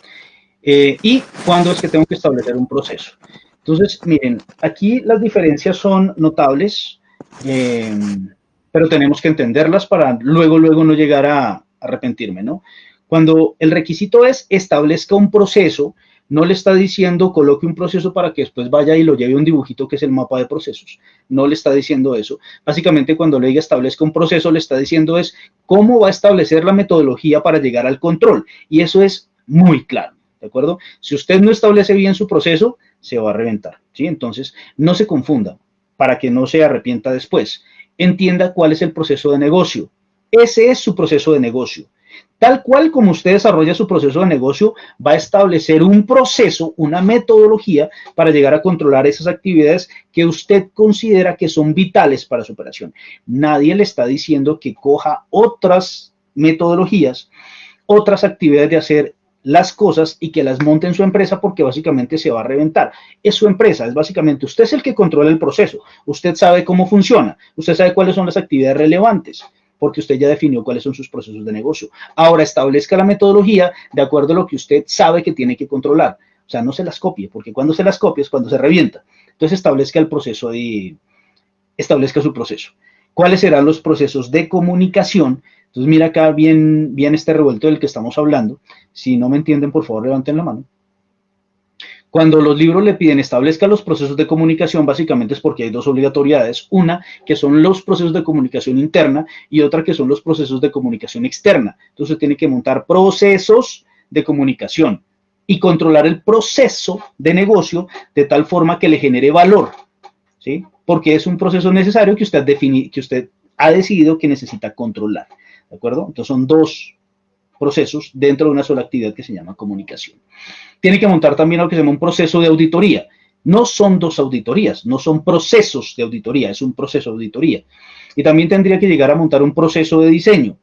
Y cuándo es que tengo que establecer un proceso. Entonces, miren, aquí las diferencias son notables, eh, pero tenemos que entenderlas para luego no llegar a arrepentirme, ¿no? Cuando el requisito es establezca un proceso, no le está diciendo coloque un proceso para que después vaya y lo lleve un dibujito que es el mapa de procesos. No le está diciendo eso. Básicamente cuando le diga establezca un proceso, le está diciendo es cómo va a establecer la metodología para llegar al control. Y eso es muy claro. ¿De acuerdo? Si usted no establece bien su proceso, se va a reventar, ¿sí? Entonces, no se confunda para que no se arrepienta después. Entienda cuál es el proceso de negocio. Ese es su proceso de negocio. Tal cual como usted desarrolla su proceso de negocio, va a establecer un proceso, una metodología para llegar a controlar esas actividades que usted considera que son vitales para su operación. Nadie le está diciendo que coja otras metodologías, otras actividades de hacer las cosas y que las monte en su empresa porque básicamente se va a reventar. Es su empresa, es básicamente usted es el que controla el proceso, usted sabe cómo funciona, usted sabe cuáles son las actividades relevantes porque usted ya definió cuáles son sus procesos de negocio. Ahora establezca la metodología de acuerdo a lo que usted sabe que tiene que controlar. O sea, no se las copie, porque cuando se las copia es cuando se revienta. Entonces establezca el proceso establezca su proceso. ¿Cuáles serán los procesos de comunicación? Entonces mira acá bien este revuelto del que estamos hablando. Si no me entienden, por favor, levanten la mano. Cuando los libros le piden establezca los procesos de comunicación, básicamente es porque hay dos obligatoriedades. Una, que son los procesos de comunicación interna y otra que son los procesos de comunicación externa. Entonces tiene que montar procesos de comunicación y controlar el proceso de negocio de tal forma que le genere valor, ¿sí? Porque es un proceso necesario que usted ha decidido que necesita controlar, ¿de acuerdo? Entonces son dos procesos dentro de una sola actividad que se llama comunicación. Tiene que montar también lo que se llama un proceso de auditoría. No son dos auditorías, no son procesos de auditoría, es un proceso de auditoría. Y también tendría que llegar a montar un proceso de diseño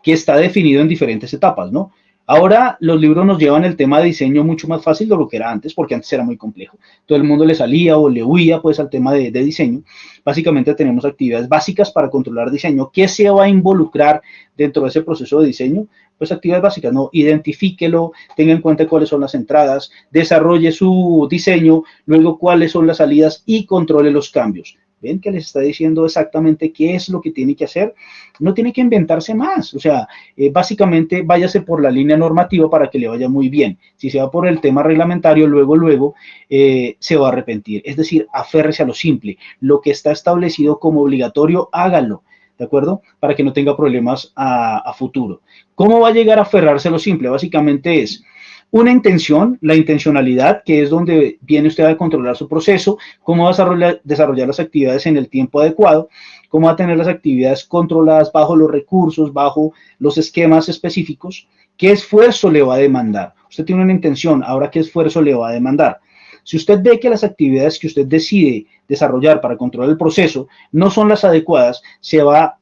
que está definido en diferentes etapas, ¿no? Ahora los libros nos llevan el tema de diseño mucho más fácil de lo que era antes, porque antes era muy complejo. Todo el mundo le salía o le huía pues al tema de diseño. Básicamente tenemos actividades básicas para controlar diseño. ¿Qué se va a involucrar dentro de ese proceso de diseño? Pues actividades básicas, ¿no? Identifíquelo, tenga en cuenta cuáles son las entradas, desarrolle su diseño, luego cuáles son las salidas y controle los cambios. ¿Ven que les está diciendo exactamente qué es lo que tiene que hacer? No tiene que inventarse más. O sea, básicamente váyase por la línea normativa para que le vaya muy bien. Si se va por el tema reglamentario, luego se va a arrepentir. Es decir, aférrese a lo simple. Lo que está establecido como obligatorio, hágalo. ¿De acuerdo? Para que no tenga problemas a futuro. ¿Cómo va a llegar a aferrarse a lo simple? Básicamente es una intención, la intencionalidad, que es donde viene usted a controlar su proceso, cómo va a desarrollar las actividades en el tiempo adecuado, cómo va a tener las actividades controladas bajo los recursos, bajo los esquemas específicos, qué esfuerzo le va a demandar. Usted tiene una intención, ahora qué esfuerzo le va a demandar. Si usted ve que las actividades que usted decide desarrollar para controlar el proceso no son las adecuadas, se va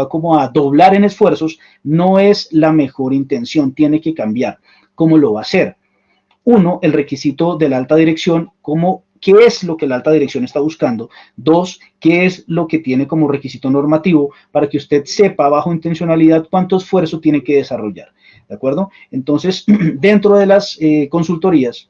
como a doblar en esfuerzos, no es la mejor intención, tiene que cambiar. ¿Cómo lo va a hacer? Uno, el requisito de la alta dirección, qué es lo que la alta dirección está buscando. Dos, qué es lo que tiene como requisito normativo para que usted sepa bajo intencionalidad cuánto esfuerzo tiene que desarrollar. ¿De acuerdo? Entonces, dentro de las consultorías,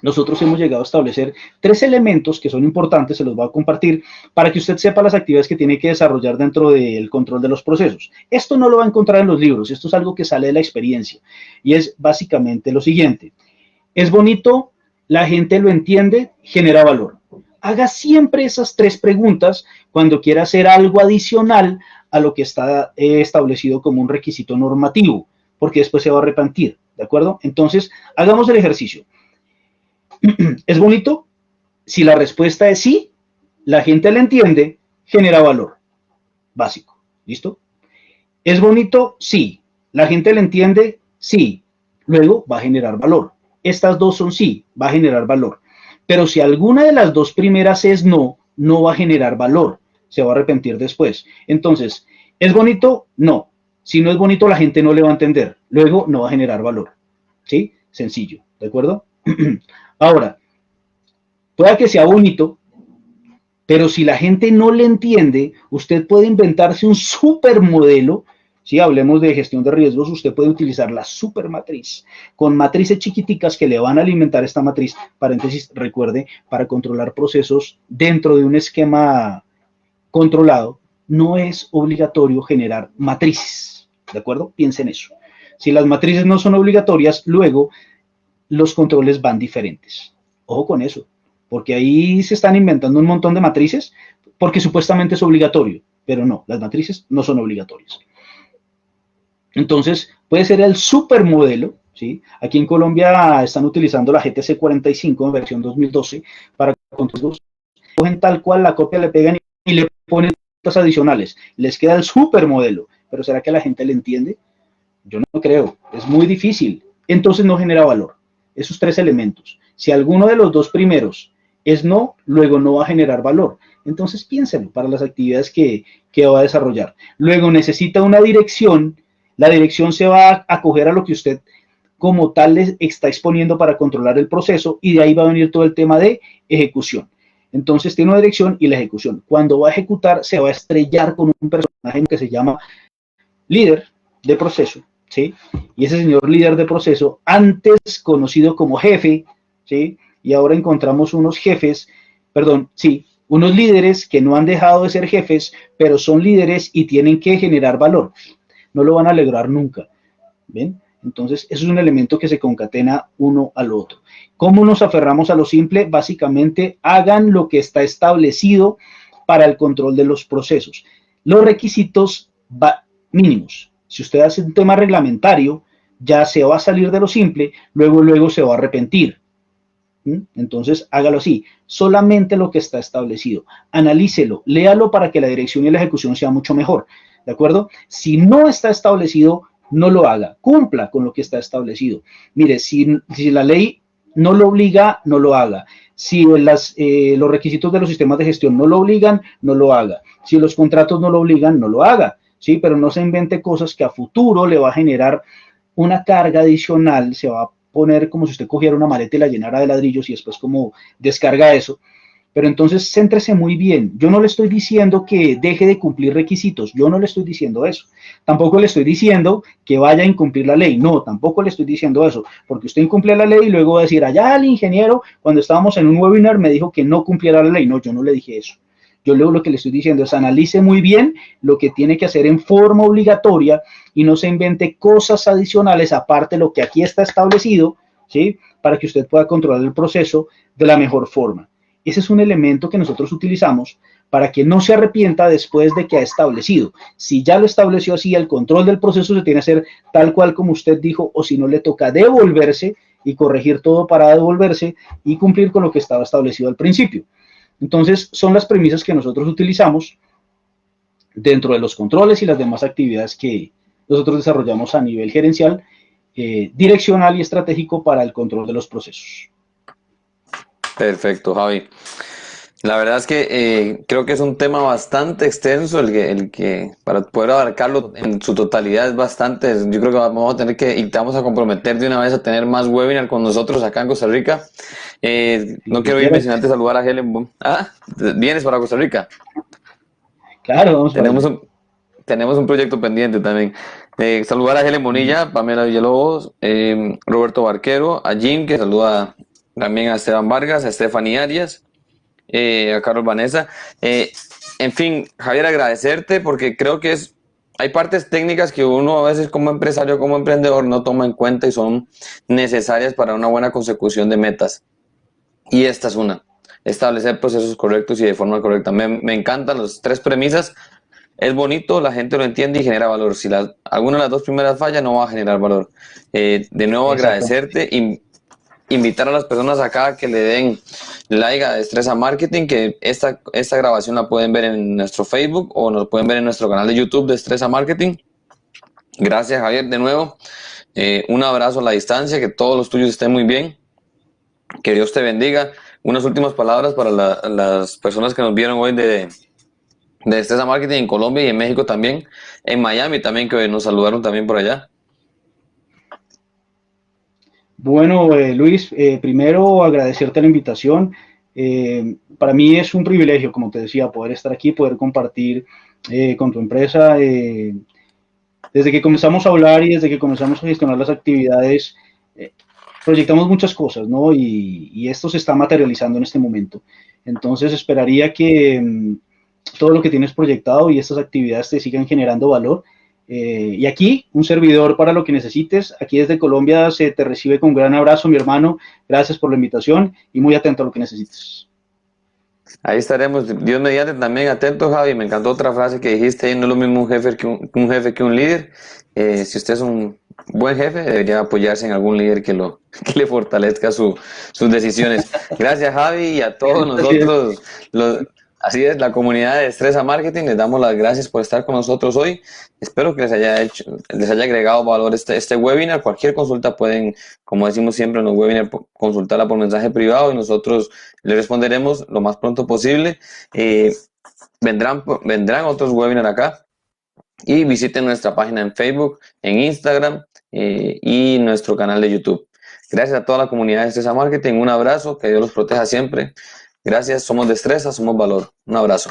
nosotros hemos llegado a establecer 3 elementos que son importantes, se los voy a compartir, para que usted sepa las actividades que tiene que desarrollar dentro del control de los procesos. Esto no lo va a encontrar en los libros, esto es algo que sale de la experiencia, y es básicamente lo siguiente. Es bonito, la gente lo entiende, genera valor. Haga siempre esas 3 preguntas cuando quiera hacer algo adicional a lo que está establecido como un requisito normativo, porque después se va a arrepentir, ¿de acuerdo? Entonces, hagamos el ejercicio. ¿Es bonito? Si la respuesta es sí, la gente le entiende, genera valor básico. ¿Listo? ¿Es bonito? Sí. ¿La gente le entiende? Sí. Luego va a generar valor. Estas dos son sí, va a generar valor. Pero si alguna de las dos primeras es no, no va a generar valor. Se va a arrepentir después. Entonces, ¿es bonito? No. Si no es bonito, la gente no le va a entender. Luego no va a generar valor. ¿Sí? Sencillo. ¿De acuerdo? Ahora, pueda que sea bonito, Pero si la gente no le entiende, usted puede inventarse un supermodelo. Si hablemos de gestión de riesgos, usted puede utilizar la supermatriz con matrices chiquiticas que le van a alimentar esta matriz, paréntesis, recuerde, para controlar procesos dentro de un esquema controlado, no es obligatorio generar matrices, ¿de acuerdo? Piensen eso. Si las matrices no son obligatorias, luego los controles van diferentes. Ojo con eso, porque ahí se están inventando un montón de matrices porque supuestamente es obligatorio, pero no, las matrices no son obligatorias. Entonces, puede ser el supermodelo, ¿sí? Aquí en Colombia están utilizando la GTC 45 en versión 2012 para controles. Cogen tal cual la copia, le pegan y le ponen cosas adicionales. Les queda el supermodelo, pero ¿será que a la gente le entiende? Yo no creo, es muy difícil. Entonces no genera valor. Esos tres elementos. Si alguno de los dos primeros es no, luego no va a generar valor. Entonces piénselo para las actividades que va a desarrollar. Luego necesita una dirección. La dirección se va a acoger a lo que usted como tal les está exponiendo para controlar el proceso y de ahí va a venir todo el tema de ejecución. Entonces tiene una dirección y la ejecución. Cuando va a ejecutar se va a estrellar con un personaje que se llama líder de proceso, ¿sí? Y ese señor líder de proceso, antes conocido como jefe, ¿sí? Y ahora encontramos unos jefes, perdón, sí, unos líderes que no han dejado de ser jefes, pero son líderes y tienen que generar valor. No lo van a lograr nunca, ¿ven? Entonces, eso es un elemento que se concatena uno al otro. ¿Cómo nos aferramos a lo simple? Básicamente, hagan lo que está establecido para el control de los procesos. Los requisitos mínimos. Si usted hace un tema reglamentario, ya se va a salir de lo simple, luego se va a arrepentir. Entonces, hágalo así, solamente lo que está establecido. Analícelo, léalo para que la dirección y la ejecución sea mucho mejor, ¿de acuerdo? Si no está establecido, no lo haga, cumpla con lo que está establecido. Mire, si la ley no lo obliga, no lo haga. Si los requisitos de los sistemas de gestión no lo obligan, no lo haga. Si los contratos no lo obligan, no lo haga, ¿sí? Pero no se invente cosas que a futuro le va a generar una carga adicional, se va a poner como si usted cogiera una maleta y la llenara de ladrillos y después como descarga eso. Pero entonces céntrese muy bien. Yo no le estoy diciendo que deje de cumplir requisitos, yo no le estoy diciendo eso. Tampoco le estoy diciendo que vaya a incumplir la ley, no, tampoco le estoy diciendo eso, porque usted incumple la ley y luego va a decir, allá el ingeniero, cuando estábamos en un webinar, me dijo que no cumpliera la ley. No, yo no le dije eso. Yo luego lo que le estoy diciendo es analice muy bien lo que tiene que hacer en forma obligatoria y no se invente cosas adicionales aparte de lo que aquí está establecido, ¿sí? Para que usted pueda controlar el proceso de la mejor forma. Ese es un elemento que nosotros utilizamos para que no se arrepienta después de que ha establecido. Si ya lo estableció así, el control del proceso se tiene que hacer tal cual como usted dijo, o si no le toca devolverse y corregir todo para devolverse y cumplir con lo que estaba establecido al principio. Entonces, son las premisas que nosotros utilizamos dentro de los controles y las demás actividades que nosotros desarrollamos a nivel gerencial, direccional y estratégico para el control de los procesos. Perfecto, Javi. La verdad es que creo que es un tema bastante extenso el que para poder abarcarlo en su totalidad es bastante. Yo creo que vamos a tener que y te vamos a comprometer de una vez a tener más webinar con nosotros acá en Costa Rica. No quiero irme sin antes saludar a Helen. ¿Vienes para Costa Rica? Claro, vamos para allá. Tenemos un proyecto pendiente también. Saludar a Helen Bonilla, Pamela Villalobos, Roberto Barquero, a Jim, que saluda también a Esteban Vargas, a Stephanie Arias, a Carlos Vanessa. En fin, Javier, agradecerte porque creo que hay partes técnicas que uno a veces como empresario, como emprendedor no toma en cuenta y son necesarias para una buena consecución de metas. Y esta es una, establecer procesos correctos y de forma correcta. Me encantan las tres premisas. Es bonito, la gente lo entiende y genera valor. Si alguna de las dos primeras falla, no va a generar valor. De nuevo, agradecerte y invitar a las personas acá a que le den like a Destreza Marketing, que esta grabación la pueden ver en nuestro Facebook o nos pueden ver en nuestro canal de YouTube de Destreza Marketing. Gracias, Javier, de nuevo. Un abrazo a la distancia, que todos los tuyos estén muy bien. Que Dios te bendiga. Unas últimas palabras para las personas que nos vieron hoy de Destreza Marketing en Colombia y en México también, en Miami también, que nos saludaron también por allá. Bueno, Luis, primero agradecerte la invitación. Para mí es un privilegio, como te decía, poder estar aquí, poder compartir con tu empresa. Desde que comenzamos a hablar y desde que comenzamos a gestionar las actividades, eh, proyectamos muchas cosas, ¿no? Y esto se está materializando en este momento. Entonces esperaría que todo lo que tienes proyectado y estas actividades te sigan generando valor. Y aquí, un servidor para lo que necesites. Aquí desde Colombia se te recibe con un gran abrazo, mi hermano. Gracias por la invitación y muy atento a lo que necesites. Ahí estaremos, Dios mediante, también atento, Javi. Me encantó otra frase que dijiste, no es lo mismo un jefe que un jefe que un líder. Si usted es un buen jefe, debería apoyarse en algún líder que le fortalezca sus decisiones. Gracias, Javi, y a todos Así es. nosotros, así es, la comunidad de Estresa Marketing, les damos las gracias por estar con nosotros hoy. Espero que les haya agregado valor este webinar. Cualquier consulta pueden, como decimos siempre en los webinars, consultarla por mensaje privado y nosotros le responderemos lo más pronto posible. Vendrán otros webinars acá y visiten nuestra página en Facebook, en Instagram y nuestro canal de YouTube. Gracias a toda la comunidad de Destreza Marketing. Un abrazo, que Dios los proteja siempre. Gracias, somos Destreza, somos Valor. Un abrazo.